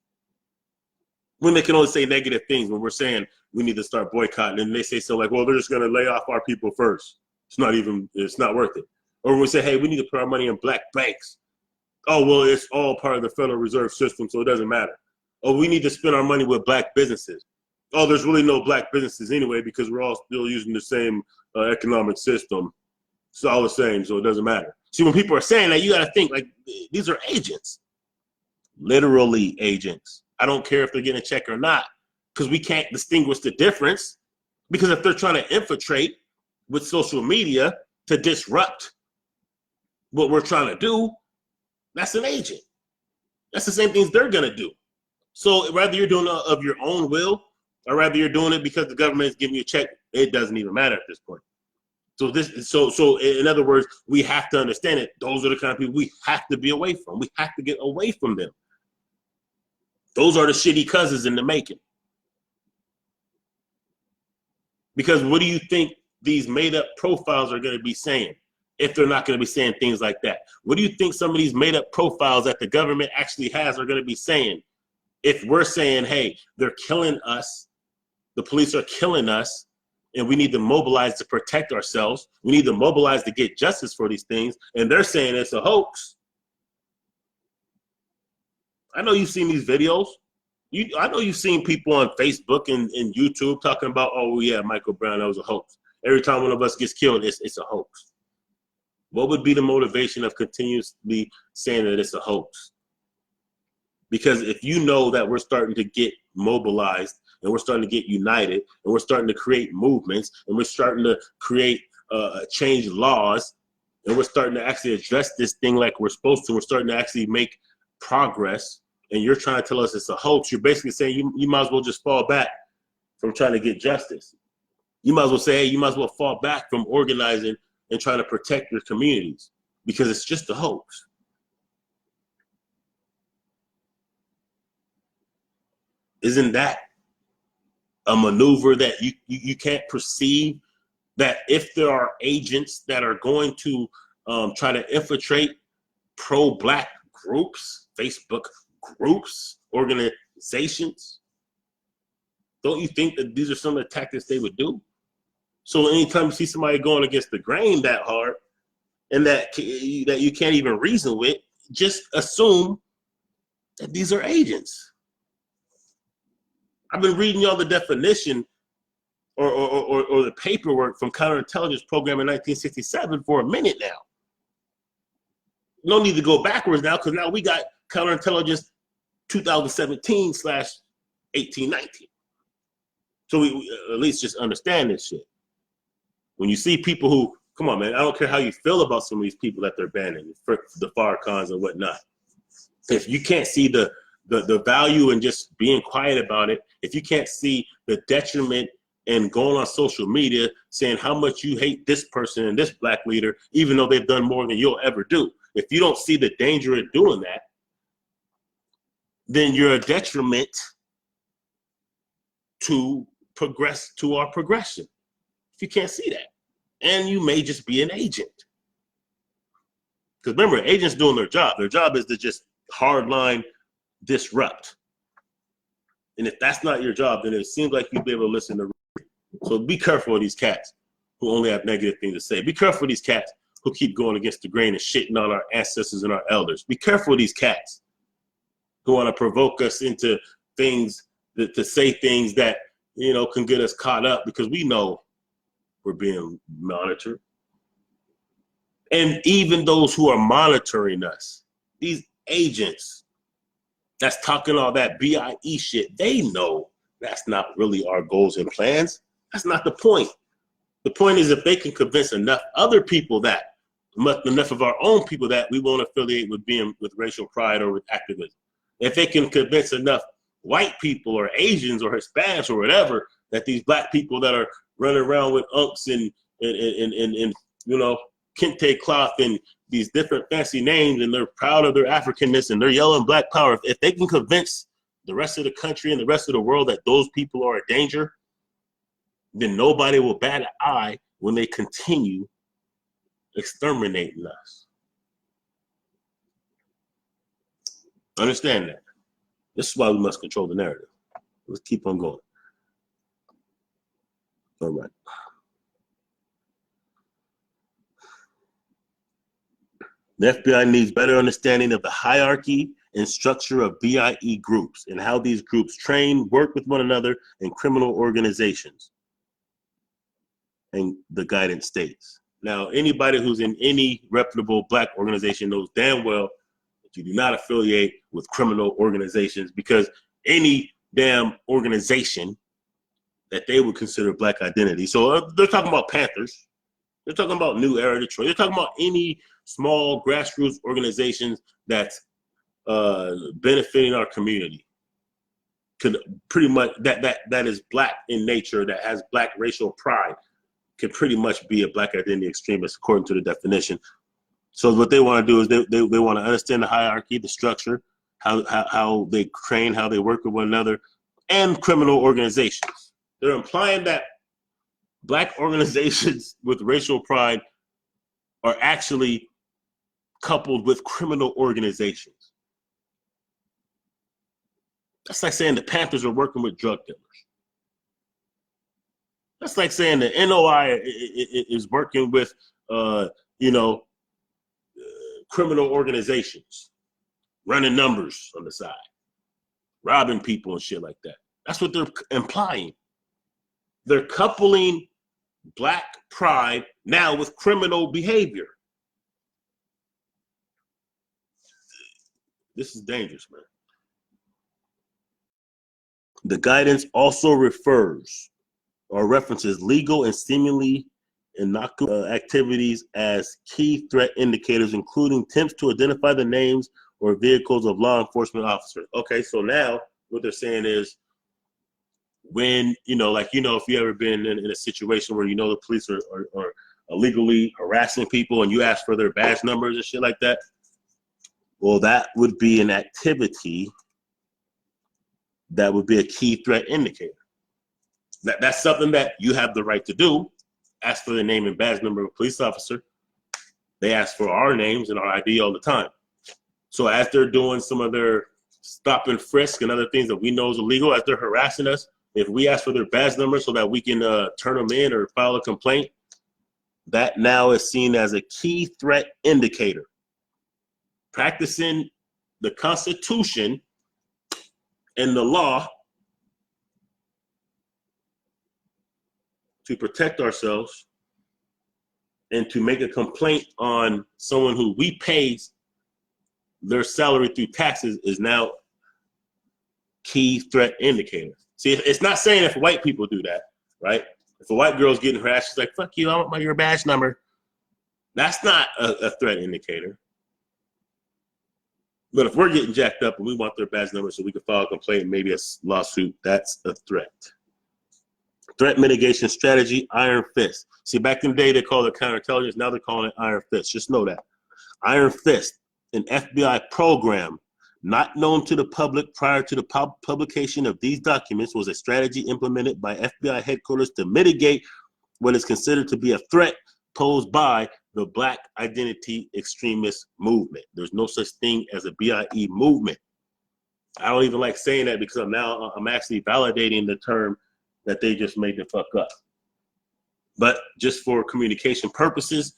When they can only say negative things, when we're saying we need to start boycotting, and they say so like, well, they're just going to lay off our people first. It's not worth it. Or when we say, hey, we need to put our money in black banks. Oh, well, it's all part of the Federal Reserve System, so it doesn't matter. Oh, we need to spend our money with black businesses. Oh, there's really no black businesses anyway because we're all still using the same economic system. It's all the same, so it doesn't matter. See, when people are saying that, you got to think, like, these are agents. Literally agents. I don't care if they're getting a check or not, because we can't distinguish the difference. Because if they're trying to infiltrate with social media to disrupt what we're trying to do, that's an agent. That's the same things they're going to do. So whether you're doing it of your own will or whether you're doing it because the government is giving you a check, it doesn't even matter at this point. So in other words, we have to understand it. Those are the kind of people we have to be away from. We have to get away from them. Those are the shitty cousins in the making. Because what do you think these made up profiles are going to be saying if they're not going to be saying things like that? What do you think some of these made up profiles that the government actually has are going to be saying if we're saying, hey, they're killing us, the police are killing us, and we need to mobilize to protect ourselves. We need to mobilize to get justice for these things. And they're saying it's a hoax. I know you've seen these videos. I know you've seen people on Facebook and YouTube talking about, oh, yeah, Michael Brown, that was a hoax. Every time one of us gets killed, it's a hoax. What would be the motivation of continuously saying that it's a hoax? Because if you know that we're starting to get mobilized and we're starting to get united and we're starting to create movements and we're starting to create change laws and we're starting to actually address this thing like we're supposed to, we're starting to actually make progress, and you're trying to tell us it's a hoax, you're basically saying you might as well just fall back from trying to get justice. You might as well say, hey, you might as well fall back from organizing and trying to protect your communities because it's just a hoax. Isn't that a maneuver that you can't perceive? That if there are agents that are going to try to infiltrate pro-black groups, Facebook groups, organizations, don't you think that these are some of the tactics they would do? So anytime you see somebody going against the grain that hard and that you can't even reason with, just assume that these are agents. I've been reading y'all the definition or the paperwork from counterintelligence program in 1967 for a minute now. No need to go backwards now because now we got counterintelligence 2017/1819. So we at least just understand this shit. When you see people who, come on, man, I don't care how you feel about some of these people that they're banning, the Farrakhan's and whatnot. If you can't see the value in just being quiet about it, if you can't see the detriment in going on social media saying how much you hate this person and this black leader, even though they've done more than you'll ever do, if you don't see the danger in doing that, then you're a detriment to our progression. If you can't see that, and you may just be an agent. Because remember, agents doing their job. Their job is to just hardline disrupt. And if that's not your job, then it seems like you'd be able to listen to. So be careful of these cats who only have negative things to say. Be careful of these cats who keep going against the grain and shitting on our ancestors and our elders. Be careful of these cats who want to provoke us into things, to say things that, can get us caught up because we know we're being monitored. And even those who are monitoring us, these agents that's talking all that BIE shit, they know that's not really our goals and plans. That's not the point. The point is if they can convince enough other people that, enough of our own people that we won't affiliate with being with racial pride or with activism. If they can convince enough white people or Asians or Hispanics or whatever that these black people that are running around with unks and kente cloth and these different fancy names and they're proud of their Africanness and their yellow and black power, if they can convince the rest of the country and the rest of the world that those people are a danger, then nobody will bat an eye when they continue exterminating us. Understand that. This is why we must control the narrative. Let's keep on going. All right. The FBI needs better understanding of the hierarchy and structure of BIE groups and how these groups train, work with one another in criminal organizations. And the guidance states. Now, anybody who's in any reputable black organization knows damn well that you do not affiliate with criminal organizations, because any damn organization that they would consider black identity. So they're talking about Panthers. They're talking about New Era Detroit. They're talking about any small grassroots organizations that's benefiting our community. Could pretty much that is black in nature, that has black racial pride, could pretty much be a black identity extremist according to the definition. So what they want to do is they want to understand the hierarchy, the structure, how they train, how they work with one another, and criminal organizations. They're implying that black organizations with racial pride are actually coupled with criminal organizations. That's like saying the Panthers are working with drug dealers. That's like saying the NOI is working with, criminal organizations, running numbers on the side, robbing people and shit like that. That's what they're implying. They're coupling black pride now with criminal behavior. This is dangerous, man. The guidance also refers or references legal and seemingly innocuous activities as key threat indicators, including attempts to identify the names or vehicles of law enforcement officers. Okay, so now what they're saying is when, if you ever been in a situation where the police are illegally harassing people and you ask for their badge numbers and shit like that, well, that would be an activity that would be a key threat indicator. That's something that you have the right to do. Ask for the name and badge number of a police officer. They ask for our names and our ID all the time. So as they're doing some of their stop and frisk and other things that we know is illegal, as they're harassing us, if we ask for their badge number so that we can turn them in or file a complaint, that now is seen as a key threat indicator. Practicing the Constitution and the law to protect ourselves and to make a complaint on someone who we pay their salary through taxes is now key threat indicator. See, it's not saying if white people do that, right? If a white girl's getting harassed, she's like, fuck you, I want your badge number. That's not a threat indicator. But if we're getting jacked up and we want their badge number so we can file a complaint, maybe a lawsuit, that's a threat. Threat mitigation strategy, iron fist. See, back in the day, they called it counterintelligence. Now they're calling it iron fist. Just know that. Iron fist, an FBI program not known to the public prior to the publication of these documents, was a strategy implemented by FBI headquarters to mitigate what is considered to be a threat posed by the Black Identity Extremist movement. There's no such thing as a BIE movement. I don't even like saying that because I'm actually validating the term that they just made the fuck up. But just for communication purposes,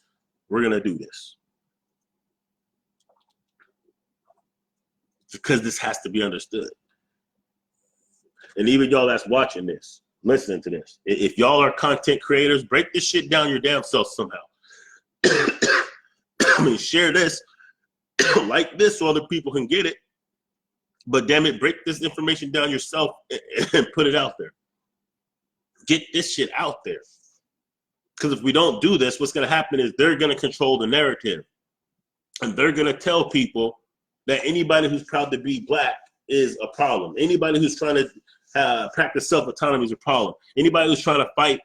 we're gonna do this. Because this has to be understood. And even y'all that's watching this, listening to this, if y'all are content creators, break this shit down your damn self somehow. I mean, share this, like this so other people can get it. But damn it, break this information down yourself and put it out there. Get this shit out there. Because if we don't do this, what's going to happen is they're going to control the narrative. And they're going to tell people that anybody who's proud to be black is a problem. Anybody who's trying to practice self-autonomy is a problem. Anybody who's trying to fight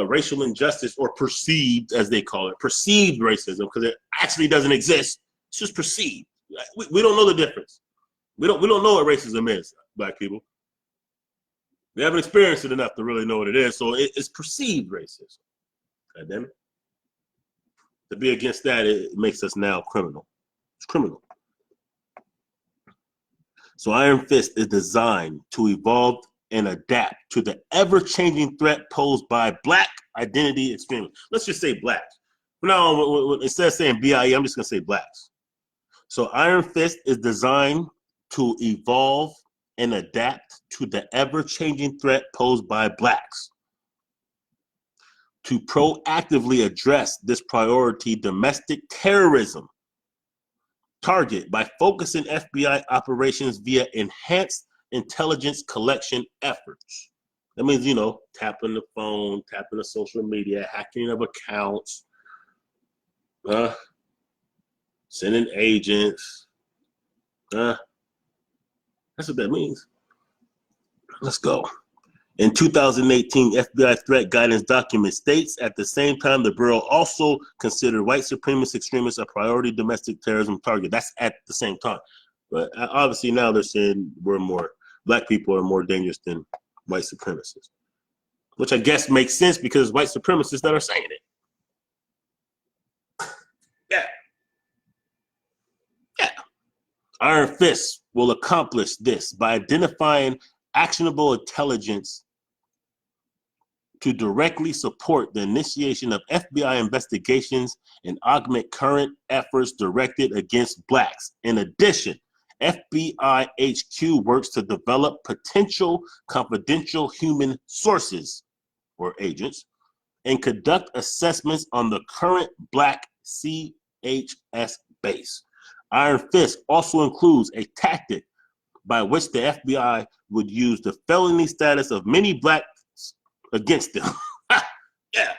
racial injustice, or perceived, as they call it, perceived racism, because it actually doesn't exist. It's just perceived. We don't know the difference. We don't know what racism is, black people. We haven't experienced it enough to really know what it is, so it's perceived racism. God damn it. To be against that, it makes us now criminal. It's criminal. So Iron Fist is designed to evolve and adapt to the ever-changing threat posed by Black identity extremists. Let's just say Blacks. Now, instead of saying BIE, I'm just going to say Blacks. So Iron Fist is designed to evolve and adapt to the ever-changing threat posed by Blacks. To proactively address this priority domestic terrorism target by focusing FBI operations via enhanced intelligence collection efforts. That means, you know, tapping the phone, tapping the social media, hacking of accounts, sending agents. That's what that means. Let's go. In 2018, FBI threat guidance document states, at the same time, the Bureau also considered white supremacist extremists a priority domestic terrorism target. That's at the same time. But obviously now they're saying Black people are more dangerous than white supremacists, which I guess makes sense because white supremacists that are saying it. Yeah. Iron Fist will accomplish this by identifying actionable intelligence to directly support the initiation of FBI investigations and augment current efforts directed against Blacks. In addition, FBI HQ works to develop potential confidential human sources or agents and conduct assessments on the current Black CHS base. Iron Fist also includes a tactic by which the FBI would use the felony status of many Blacks against them. Yeah.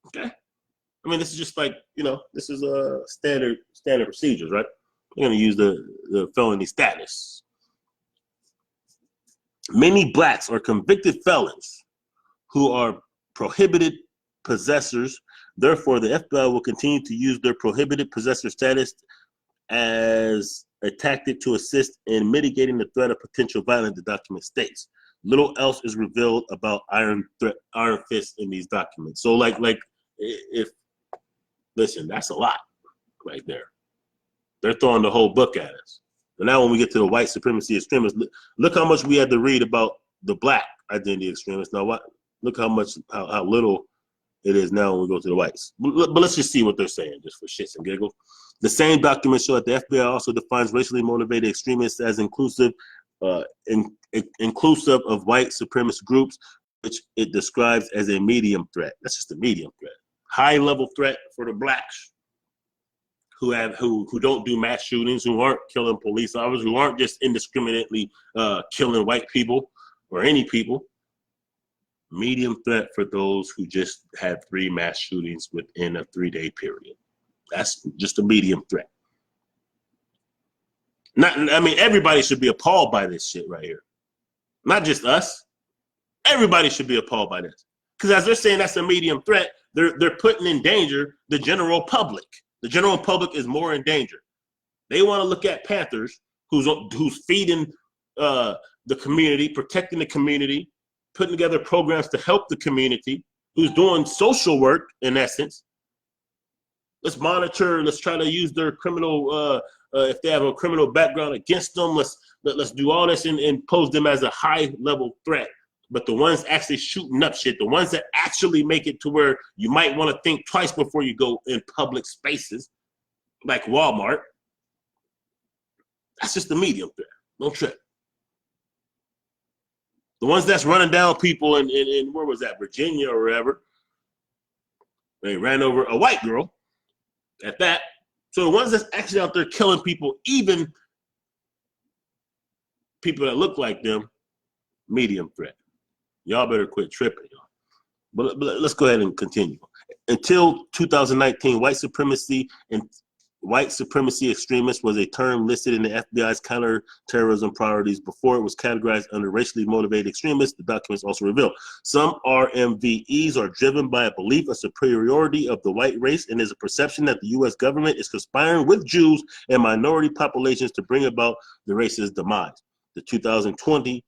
Okay. I mean, this is just like, you know, this is a standard procedures, right? You're going to use the felony status. Many Blacks are convicted felons who are prohibited possessors. Therefore, the FBI will continue to use their prohibited possessor status as a tactic to assist in mitigating the threat of potential violence, the document states. Little else is revealed about Iron Fist in these documents. So listen, that's a lot right there. They're throwing the whole book at us. But now when we get to the white supremacy extremists, look how much we had to read about the Black identity extremists. Now, look how little it is now when we go to the whites. But let's just see what they're saying, just for shits and giggles. The same documents show that the FBI also defines racially motivated extremists as inclusive of white supremacist groups, which it describes as a medium threat. That's just a medium threat. High level threat for the Blacks who don't do mass shootings, who aren't killing police officers, who aren't just indiscriminately killing white people or any people. Medium threat for those who just had 3 mass shootings within a 3-day period. That's just a medium threat. I mean, everybody should be appalled by this shit right here. Not just us. Everybody should be appalled by this. Because as they're saying that's a medium threat, they're putting in danger the general public. The general public is more in danger. They want to look at Panthers who's feeding the community, protecting the community, putting together programs to help the community, who's doing social work in essence. Let's monitor. Let's try to use their criminal, if they have a criminal background against them. Let's do all this and pose them as a high level threat. But the ones actually shooting up shit, the ones that actually make it to where you might want to think twice before you go in public spaces, like Walmart, that's just the medium threat. Don't trip. The ones that's running down people in where was that, Virginia or wherever, they ran over a white girl at that. So the ones that's actually out there killing people, even people that look like them, medium threat. Y'all better quit tripping, y'all. But let's go ahead and continue. Until 2019, white supremacy extremist was a term listed in the FBI's counterterrorism priorities before it was categorized under racially motivated extremists. The documents also reveal some RMVEs are driven by a belief of superiority of the white race and is a perception that the U.S. government is conspiring with Jews and minority populations to bring about the racist demise. The 2020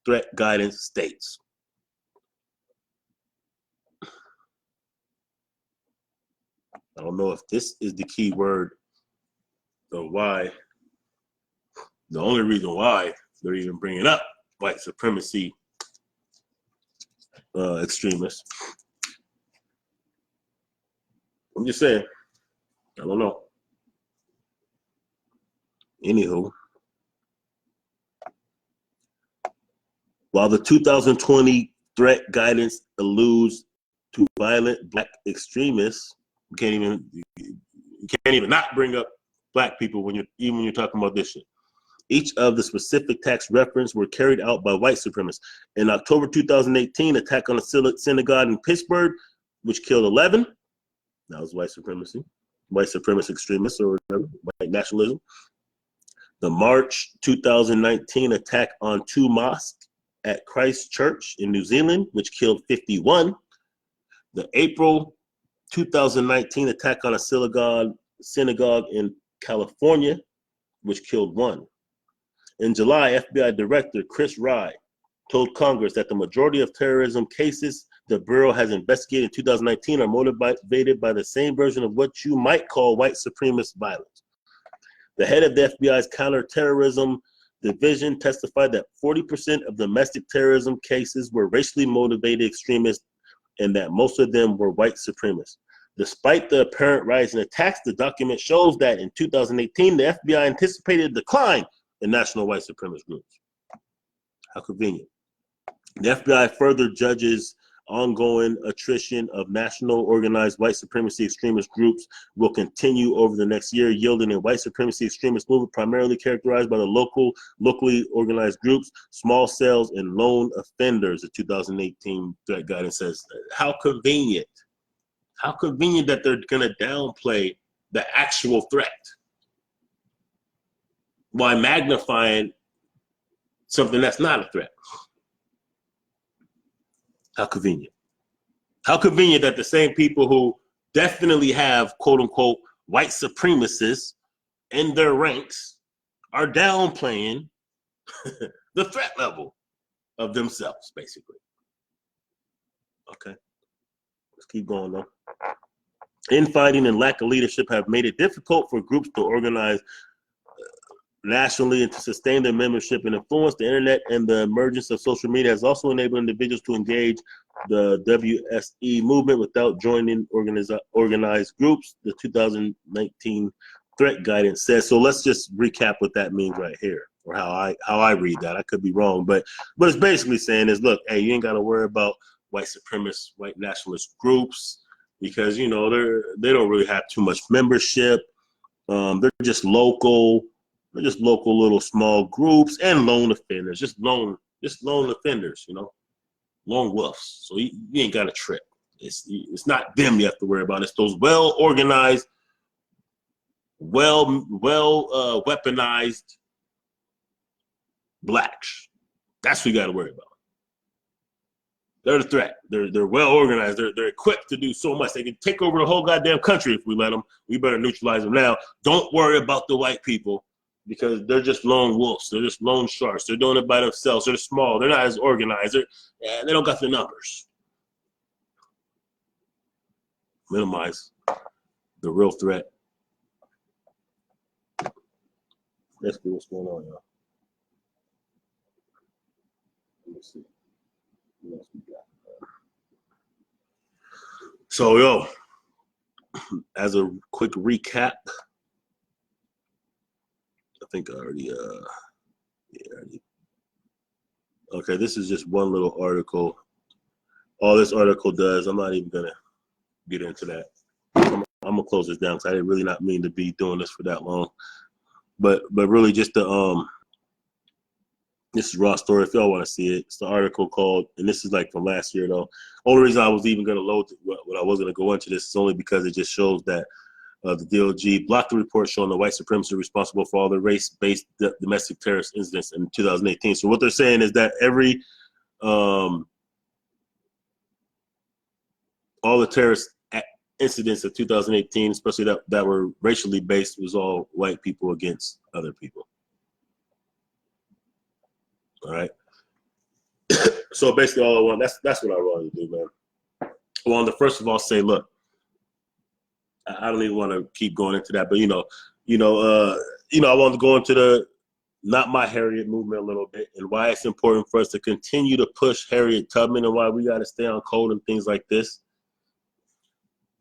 threat guidance states. I don't know if this is the key word of why, the only reason why they're even bringing up white supremacy extremists. I'm just saying, I don't know. Anywho, while the 2020 threat guidance alludes to violent black extremists, you can't even not bring up black people when you're talking about this shit. Each of the specific attacks referenced were carried out by white supremacists. In October 2018, attack on a synagogue in Pittsburgh, which killed 11. That was white supremacy, white supremacist extremists or whatever, white nationalism. The March 2019 attack on 2 mosques at Christ Church in New Zealand, which killed 51. The April 2019 attack on a synagogue in California, which killed 1. In July, FBI Director Chris Wray told Congress that the majority of terrorism cases the Bureau has investigated in 2019 are motivated by the same version of what you might call white supremacist violence. The head of the FBI's counterterrorism division testified that 40% of domestic terrorism cases were racially motivated extremists and that most of them were white supremacists. Despite the apparent rise in attacks, the document shows that in 2018, the FBI anticipated a decline in national white supremacist groups. How convenient. The FBI further judges ongoing attrition of national organized white supremacy extremist groups will continue over the next year, yielding a white supremacy extremist movement primarily characterized by the locally organized groups, small cells, and lone offenders. The 2018 threat guidance says. How convenient. How convenient that they're going to downplay the actual threat while magnifying something that's not a threat. How convenient. How convenient that the same people who definitely have quote unquote white supremacists in their ranks are downplaying the threat level of themselves, basically. Okay, let's keep going though. Infighting and lack of leadership have made it difficult for groups to organize nationally and to sustain their membership and influence. The internet and the emergence of social media has also enabled individuals to engage the WSE movement without joining organized groups, the 2019 threat guidance says. So let's just recap what that means right here, or how I read that. I could be wrong, but it's basically saying is, look, hey, you ain't got to worry about white supremacist, white nationalist groups because, you know, they don't really have too much membership. They're just local. They're just local little small groups and lone offenders, just lone offenders, you know, lone wolves. So you ain't got to trip. It's not them you have to worry about. It's those well-organized, weaponized blacks. That's what you got to worry about. They're the threat. They're well organized. They're equipped to do so much. They can take over the whole goddamn country if we let them. We better neutralize them now. Don't worry about the white people because they're just lone wolves. They're just lone sharks. They're doing it by themselves. They're small. They're not as organized. They don't got the numbers. Minimize the real threat. Let's see what's going on, y'all. Let me see. What else we got? So, yo, as a quick recap, I think I already, okay, this is just one little article. All this article does, I'm not even gonna get into that. I'm gonna close this down because I didn't really not mean to be doing this for that long. But really just the, this is raw story. If y'all want to see it, it's the article called, and this is like from last year though. Only reason I was even going to load what I was going to go into this is only because it just shows that the DOJ blocked the report showing the white supremacists responsible for all the race-based domestic terrorist incidents in 2018. So what they're saying is that every all the terrorist incidents of 2018, especially that were racially based, was all white people against other people. All right. So basically, all I want, that's what I wanted to do, man. I wanted to first of all say, look, I don't even want to keep going into that, but you know, I want to go into the Not My Harriet movement a little bit and why it's important for us to continue to push Harriet Tubman and why we got to stay on code and things like this.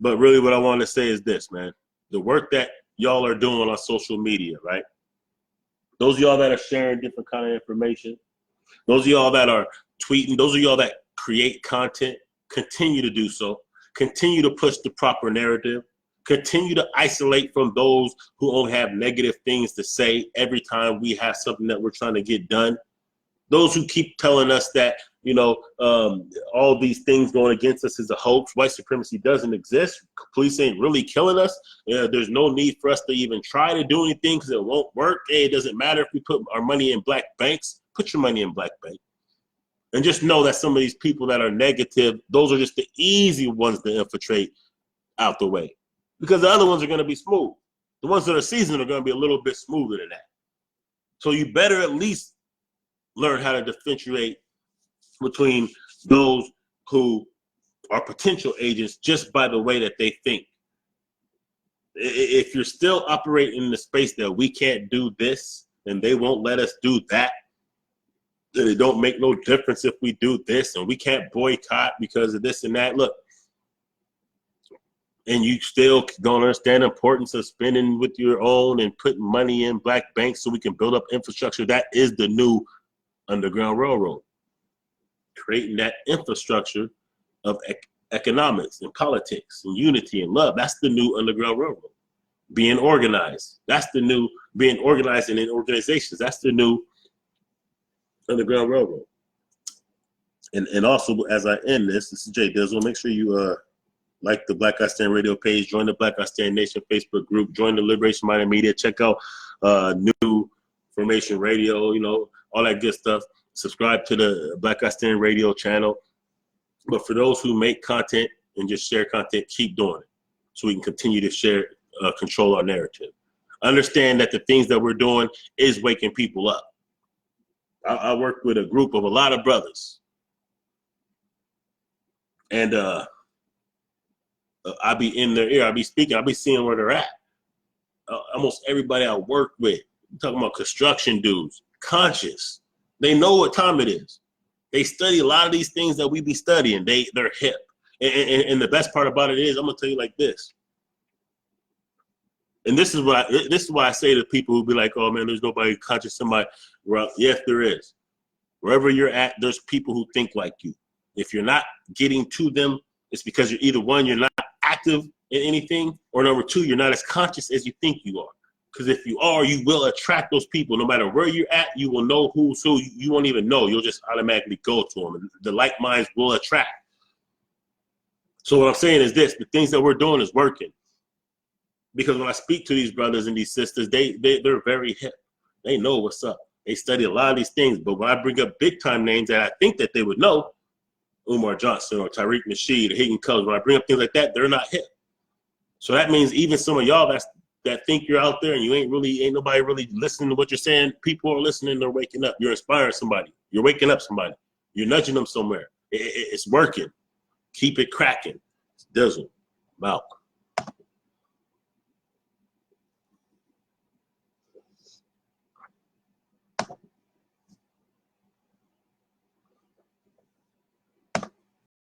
But really what I want to say is this, man. The work that y'all are doing on social media, right? Those of y'all that are sharing different kind of information, those of y'all that are tweeting, those of y'all that create content, continue to do so. Continue to push the proper narrative. Continue to isolate from those who only have negative things to say every time we have something that we're trying to get done. Those who keep telling us that, all these things going against us is a hoax. White supremacy doesn't exist. Police ain't really killing us. There's no need for us to even try to do anything because it won't work. Hey, it doesn't matter if we put our money in black banks. Put your money in black bank. And just know that some of these people that are negative, those are just the easy ones to infiltrate out the way. Because the other ones are going to be smooth. The ones that are seasoned are going to be a little bit smoother than that. So you better at least learn how to differentiate between those who are potential agents just by the way that they think. If you're still operating in the space that we can't do this and they won't let us do that, then it don't make no difference if we do this and we can't boycott because of this and that. Look, and you still don't understand the importance of spending with your own and putting money in black banks so we can build up infrastructure. That is the new Underground Railroad. Creating that infrastructure of economics and politics and unity and love. That's the new Underground Railroad. Being organized. That's the new, being organized in organizations. That's the new Underground Railroad. And also, as I end this is Jay Dizzle. Make sure you like the Black Guy Stand Radio page, join the Black Guy Stand Nation Facebook group, join the Liberation Minded Media, check out New Formation Radio, all that good stuff. Subscribe to the Black Guy Stand Radio channel. But for those who make content and just share content, keep doing it so we can continue to share, control our narrative. Understand that the things that we're doing is waking people up. I work with a group of a lot of brothers. And I be in their ear, I be speaking, I be seeing where they're at. Almost everybody I work with, I'm talking about construction dudes, conscious. They know what time it is. They study a lot of these things that we be studying. They're hip. And the best part about it is, I'm gonna tell you like this. And this is why I say to people who be like, oh man, there's nobody conscious somebody. Well, yes, there is. Wherever you're at, there's people who think like you. If you're not getting to them, it's because you're either one, you're not active in anything, or number two, you're not as conscious as you think you are. Because if you are, you will attract those people. No matter where you're at, you will know who's who. You won't even know. You'll just automatically go to them. And the like minds will attract. So what I'm saying is this. The things that we're doing is working. Because when I speak to these brothers and these sisters, they're very hip. They know what's up. They study a lot of these things. But when I bring up big time names that I think that they would know, Umar Johnson or Tariq Nasheed or Hayden Cubs, when I bring up things like that, they're not hip. So that means even some of y'all that think you're out there and you ain't nobody really listening to what you're saying, people are listening, they're waking up. You're inspiring somebody. You're waking up somebody. You're nudging them somewhere. It's working. Keep it cracking. It's Dizzle. I'm out.